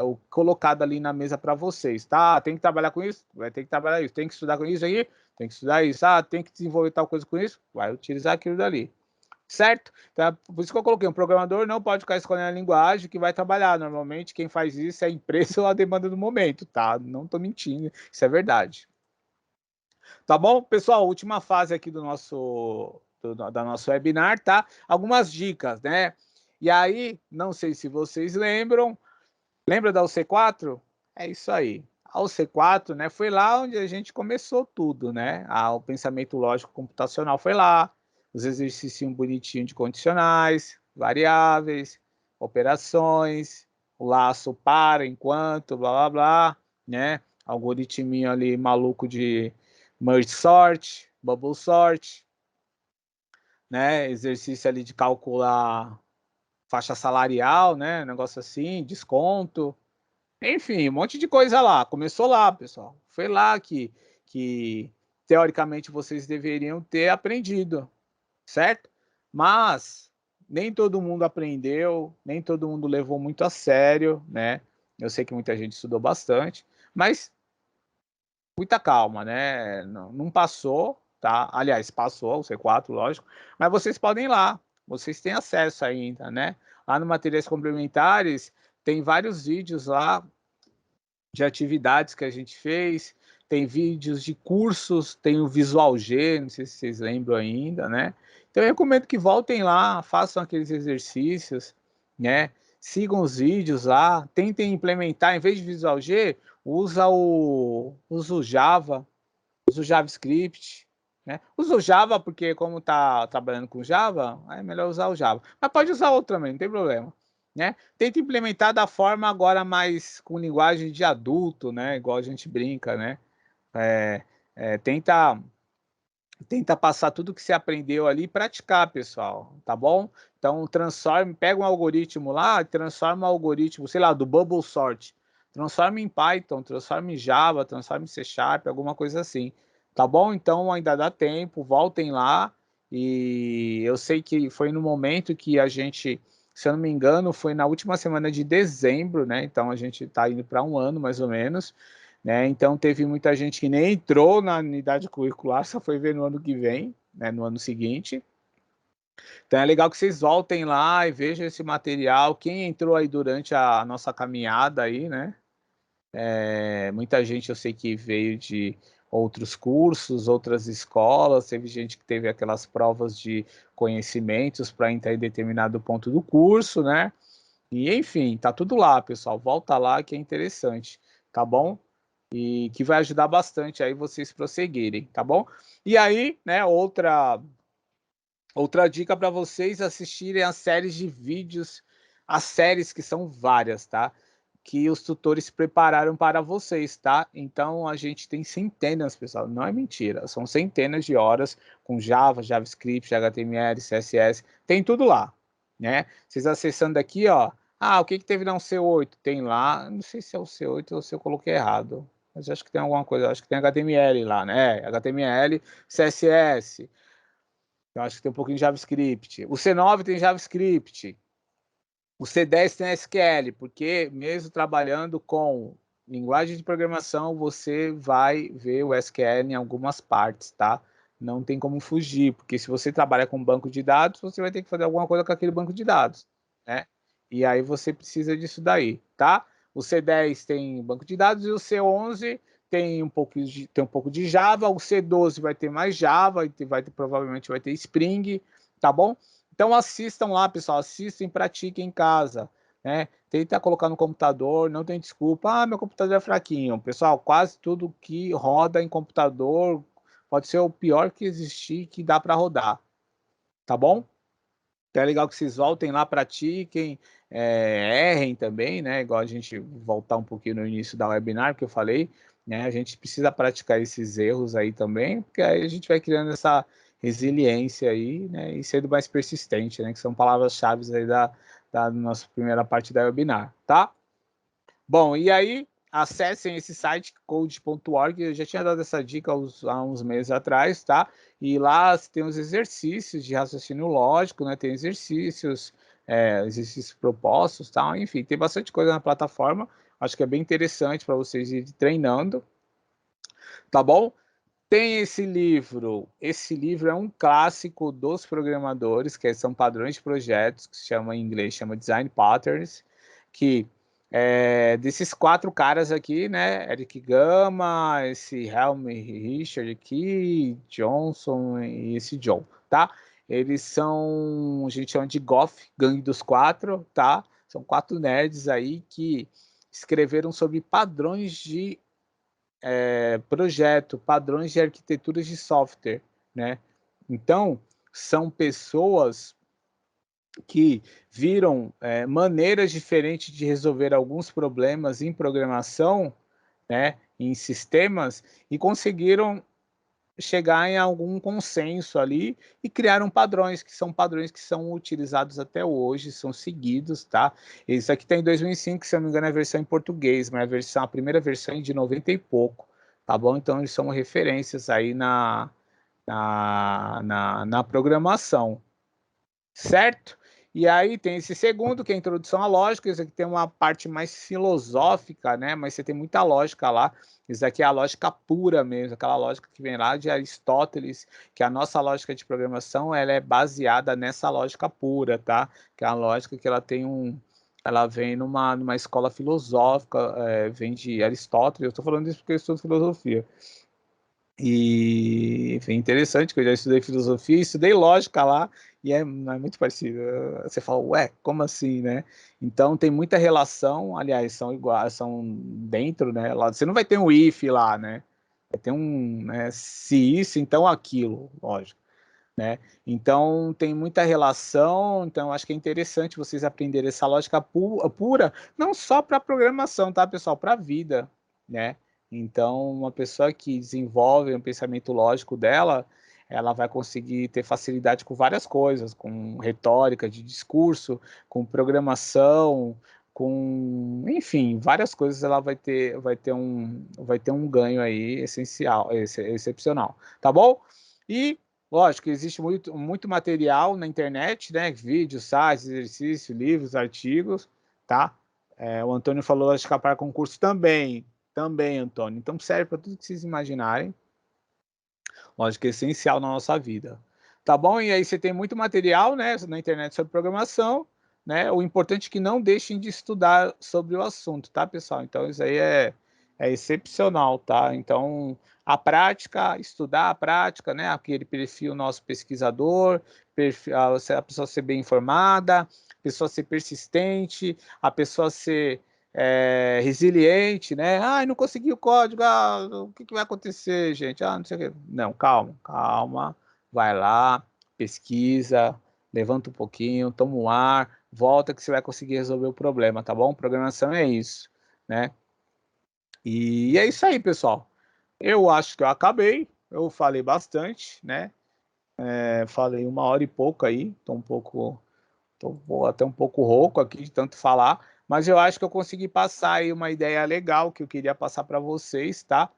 o colocado ali na mesa para vocês, tá? Tem que trabalhar com isso? Vai ter que trabalhar isso. Tem que estudar com isso aí? Tem que estudar isso. Tem que desenvolver tal coisa com isso? Vai utilizar aquilo dali. Certo? Então, por isso que eu coloquei, um programador não pode ficar escolhendo a linguagem que vai trabalhar. Normalmente, quem faz isso é a empresa ou a demanda do momento, tá? Não tô mentindo, isso é verdade. Tá bom? Pessoal, última fase aqui da nosso webinar, tá? Algumas dicas, né? E aí, não sei se vocês lembram, lembra da UC4? É isso aí. A UC4, né, foi lá onde a gente começou tudo, né? O pensamento lógico computacional foi lá, os exercícios bonitinhos de condicionais, variáveis, operações, o laço para, enquanto, blá, blá, blá, né? Algoritminho ali maluco de merge sort, bubble sort, né? Exercício ali de calcular faixa salarial, né? Negócio assim, desconto. Enfim, um monte de coisa lá. Começou lá, pessoal. Foi lá que teoricamente vocês deveriam ter aprendido, certo? Mas nem todo mundo aprendeu, nem todo mundo levou muito a sério, né? Eu sei que muita gente estudou bastante, mas muita calma, né? Não passou, tá? Aliás, passou o C4, lógico, mas vocês podem ir lá, vocês têm acesso ainda, né? Lá no Materiais Complementares tem vários vídeos lá de atividades que a gente fez, tem vídeos de cursos, tem o Visual G, não sei se vocês lembram ainda, né? Então eu recomendo que voltem lá, façam aqueles exercícios, né? Sigam os vídeos lá, tentem implementar, em vez de Visual G, usa o Java, usa o JavaScript, né? Usa o Java porque como tá trabalhando com Java, é melhor usar o Java. Mas pode usar outro também, não tem problema. Né? Tenta implementar da forma agora mais com linguagem de adulto, né? Igual a gente brinca, né? Tenta tenta passar tudo que você aprendeu ali e praticar, pessoal, tá bom? Então pega um algoritmo lá, transforma o algoritmo, sei lá, do Bubble Sort, transforma em Python, transforma em Java, transforma em C Sharp, alguma coisa assim, tá bom? Então ainda dá tempo, voltem lá, e eu sei que foi no momento que a gente, se eu não me engano, foi na última semana de dezembro, né? Então a gente está indo para um ano mais ou menos, né? Então teve muita gente que nem entrou na unidade curricular, só foi ver no ano que vem, né? No ano seguinte. Então é legal que vocês voltem lá e vejam esse material. Quem entrou aí durante a nossa caminhada aí, né? Muita gente eu sei que veio de outros cursos, outras escolas, teve gente que teve aquelas provas de conhecimentos para entrar em determinado ponto do curso, né? E enfim, tá tudo lá, pessoal. Volta lá que é interessante, tá bom? E que vai ajudar bastante aí vocês prosseguirem, tá bom? E aí, né, outra dica para vocês assistirem as séries de vídeos, as séries que são várias, tá? Que os tutores prepararam para vocês, tá? Então a gente tem centenas, pessoal, não é mentira, são centenas de horas com Java, JavaScript, HTML, CSS, tem tudo lá, né? Vocês acessando aqui, ó, o que teve na C8? Tem lá, não sei se é o C8 ou se eu coloquei errado, mas acho que tem alguma coisa, acho que tem HTML lá, né? HTML, CSS, eu acho que tem um pouquinho de JavaScript. O C9 tem JavaScript. O C10 tem SQL, porque mesmo trabalhando com linguagem de programação, você vai ver o SQL em algumas partes, tá? Não tem como fugir, porque se você trabalha com banco de dados, você vai ter que fazer alguma coisa com aquele banco de dados, né? E aí você precisa disso daí, tá? O C10 tem banco de dados e o C11 tem um pouco de Java, o C12 vai ter mais Java, provavelmente vai ter Spring, tá bom? Então assistam lá, pessoal, assistam e pratiquem em casa, né? Tenta colocar no computador, não tem desculpa. Meu computador é fraquinho. Pessoal, quase tudo que roda em computador pode ser o pior que existir que dá para rodar, tá bom? Então é legal que vocês voltem lá, pratiquem, errem também, né? Igual a gente voltar um pouquinho no início da webinar que eu falei, né? A gente precisa praticar esses erros aí também, porque aí a gente vai criando essa resiliência aí, né? E sendo mais persistente, né? Que são palavras-chave aí da nossa primeira parte da webinar, tá? Bom, e aí acessem esse site code.org, eu já tinha dado essa dica há uns meses atrás, tá? E lá tem os exercícios de raciocínio lógico, né? Tem exercícios propostos, tá? Enfim, tem bastante coisa na plataforma. Acho que é bem interessante para vocês irem treinando, tá bom? Tem esse livro é um clássico dos programadores, que são padrões de projetos, que se chama em inglês, chama Design Patterns, que desses 4 caras aqui, né, Eric Gama, esse Helm Richard aqui, Johnson e esse John, tá? Eles são, a gente chama de GOF, Gangue dos Quatro, tá? São 4 nerds aí que escreveram sobre padrões de projeto, padrões de arquiteturas de software, né? Então, são pessoas que viram maneiras diferentes de resolver alguns problemas em programação, né, em sistemas, e conseguiram chegar em algum consenso ali e criaram padrões que são utilizados até hoje, são seguidos, tá? Isso aqui está em 2005, se eu não me engano, é a versão em português, mas a primeira versão é de 90 e pouco, tá bom? Então, eles são referências aí na programação, certo? E aí tem esse segundo, que é a introdução à lógica. Isso aqui tem uma parte mais filosófica, né? Mas você tem muita lógica lá. Isso aqui é a lógica pura mesmo, aquela lógica que vem lá de Aristóteles, que a nossa lógica de programação ela é baseada nessa lógica pura, tá? Que é a lógica que ela vem numa escola filosófica, vem de Aristóteles. Eu estou falando isso porque eu estudo filosofia. E, enfim, interessante que eu já estudei filosofia, estudei lógica lá, e é muito parecido. Você fala, ué, como assim, né? Então tem muita relação, aliás, são iguais, são dentro, né? Lá, você não vai ter um if lá, né? Vai ter né, se isso, então aquilo, lógico, né? Então tem muita relação, então acho que é interessante vocês aprenderem essa lógica pura, não só para programação, tá, pessoal? Para a vida, né? Então, uma pessoa que desenvolve um pensamento lógico dela, ela vai conseguir ter facilidade com várias coisas, com retórica de discurso, com programação, com, enfim, várias coisas ela vai ter um ganho aí essencial, excepcional, tá bom? E, lógico, existe muito material na internet, né? Vídeos, sites, exercícios, livros, artigos, tá? O Antônio falou de escapar concurso também, Antônio. Então serve para tudo que vocês imaginarem. Lógico que é essencial na nossa vida. Tá bom? E aí você tem muito material, né, na internet sobre programação, né? O importante é que não deixem de estudar sobre o assunto, tá, pessoal? Então isso aí é excepcional, tá? Então a prática, estudar a prática, né? Aquele perfil nosso pesquisador, a pessoa ser bem informada, a pessoa ser persistente, a pessoa ser resiliente, né? Ah, não consegui o código, o que vai acontecer, gente? Não sei o quê. Não, calma, vai lá, pesquisa, levanta um pouquinho, toma um ar, volta que você vai conseguir resolver o problema, tá bom? Programação é isso, né? E é isso aí, pessoal. Eu acho que eu acabei, eu falei bastante, né? Falei 1 hora e pouco aí, tô até um pouco rouco aqui de tanto falar, mas eu acho que eu consegui passar aí uma ideia legal que eu queria passar para vocês, tá?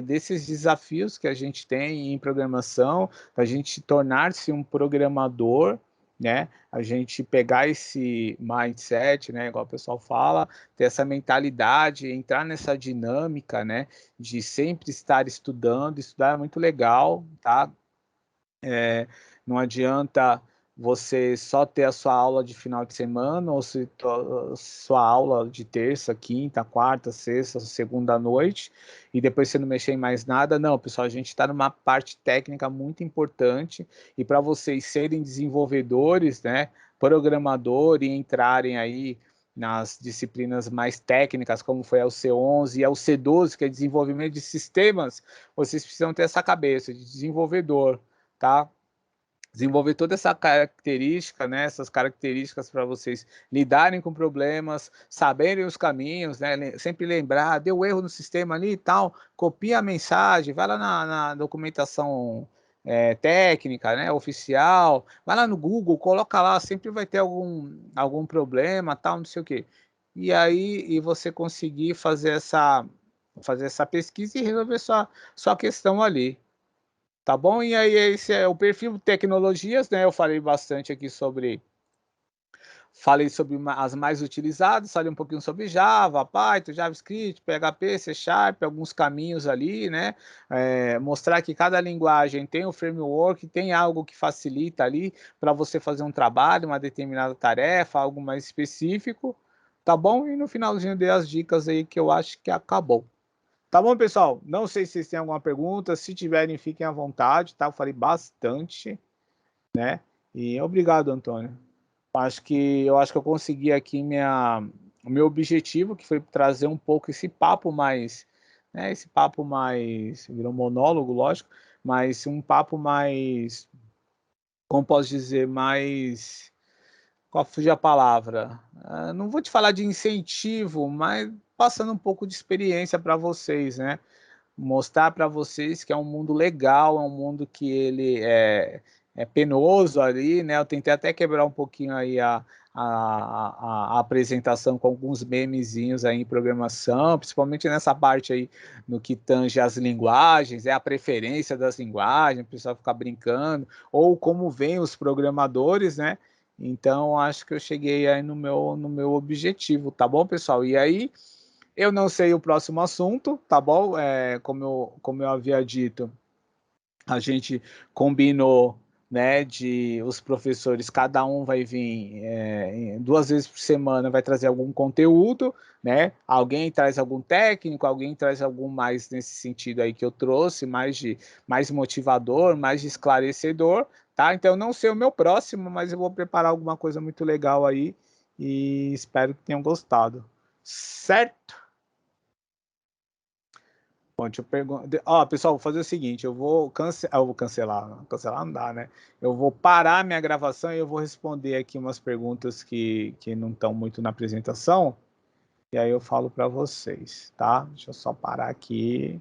Desses desafios que a gente tem em programação, a gente tornar-se um programador, né? A gente pegar esse mindset, né? Igual o pessoal fala, ter essa mentalidade, entrar nessa dinâmica, né? De sempre estar estudando, estudar é muito legal, tá? Não adianta você só ter a sua aula de final de semana ou sua aula de terça, quinta, quarta, sexta, segunda noite e depois você não mexer em mais nada. Não, pessoal, a gente está numa parte técnica muito importante e para vocês serem desenvolvedores, né, programador e entrarem aí nas disciplinas mais técnicas, como foi a C11 e a C12, que é desenvolvimento de sistemas, vocês precisam ter essa cabeça de desenvolvedor, tá? Desenvolver toda essa característica, né, essas características para vocês lidarem com problemas, saberem os caminhos, né, sempre lembrar, deu erro no sistema ali e tal, copia a mensagem, vai lá na documentação técnica, né, oficial, vai lá no Google, coloca lá, sempre vai ter algum problema, tal, não sei o quê. E aí, você conseguir fazer essa pesquisa e resolver sua questão ali. Tá bom? E aí, esse é o perfil tecnologias, né? Eu falei sobre as mais utilizadas, falei um pouquinho sobre Java, Python, JavaScript, PHP, C Sharp, alguns caminhos ali, né? Mostrar que cada linguagem tem um framework, tem algo que facilita ali para você fazer um trabalho, uma determinada tarefa, algo mais específico, tá bom? E no finalzinho dei as dicas aí que eu acho que acabou. Tá bom, pessoal? Não sei se vocês têm alguma pergunta. Se tiverem, fiquem à vontade, tá? Eu falei bastante, né? E obrigado, Antônio. Eu acho que eu consegui aqui o meu objetivo, que foi trazer um pouco esse papo mais, né? Esse papo mais, virou monólogo, lógico, mas um papo mais, como posso dizer, mais, qual fugiu a palavra? Não vou te falar de incentivo, mas passando um pouco de experiência para vocês, né? Mostrar para vocês que é um mundo legal, é um mundo que ele é penoso ali, né? Eu tentei até quebrar um pouquinho aí a apresentação com alguns memezinhos aí em programação, principalmente nessa parte aí no que tange as linguagens, a preferência das linguagens, o pessoal ficar brincando, ou como vem os programadores, né? Então, acho que eu cheguei aí no meu objetivo, tá bom, pessoal? E aí, eu não sei o próximo assunto, tá bom? Como eu havia dito, a gente combinou, né, de os professores, cada um vai vir 2 vezes por semana, vai trazer algum conteúdo, né? Alguém traz algum técnico, alguém traz algum mais nesse sentido aí que eu trouxe, mais motivador, mais de esclarecedor, tá? Então, não sei o meu próximo, mas eu vou preparar alguma coisa muito legal aí e espero que tenham gostado. Certo? Bom, deixa eu perguntar. Ó, pessoal, vou fazer o seguinte: eu vou cancelar. Cancelar não dá, né? Eu vou parar minha gravação e eu vou responder aqui umas perguntas que não estão muito na apresentação. E aí eu falo para vocês, tá? Deixa eu só parar aqui.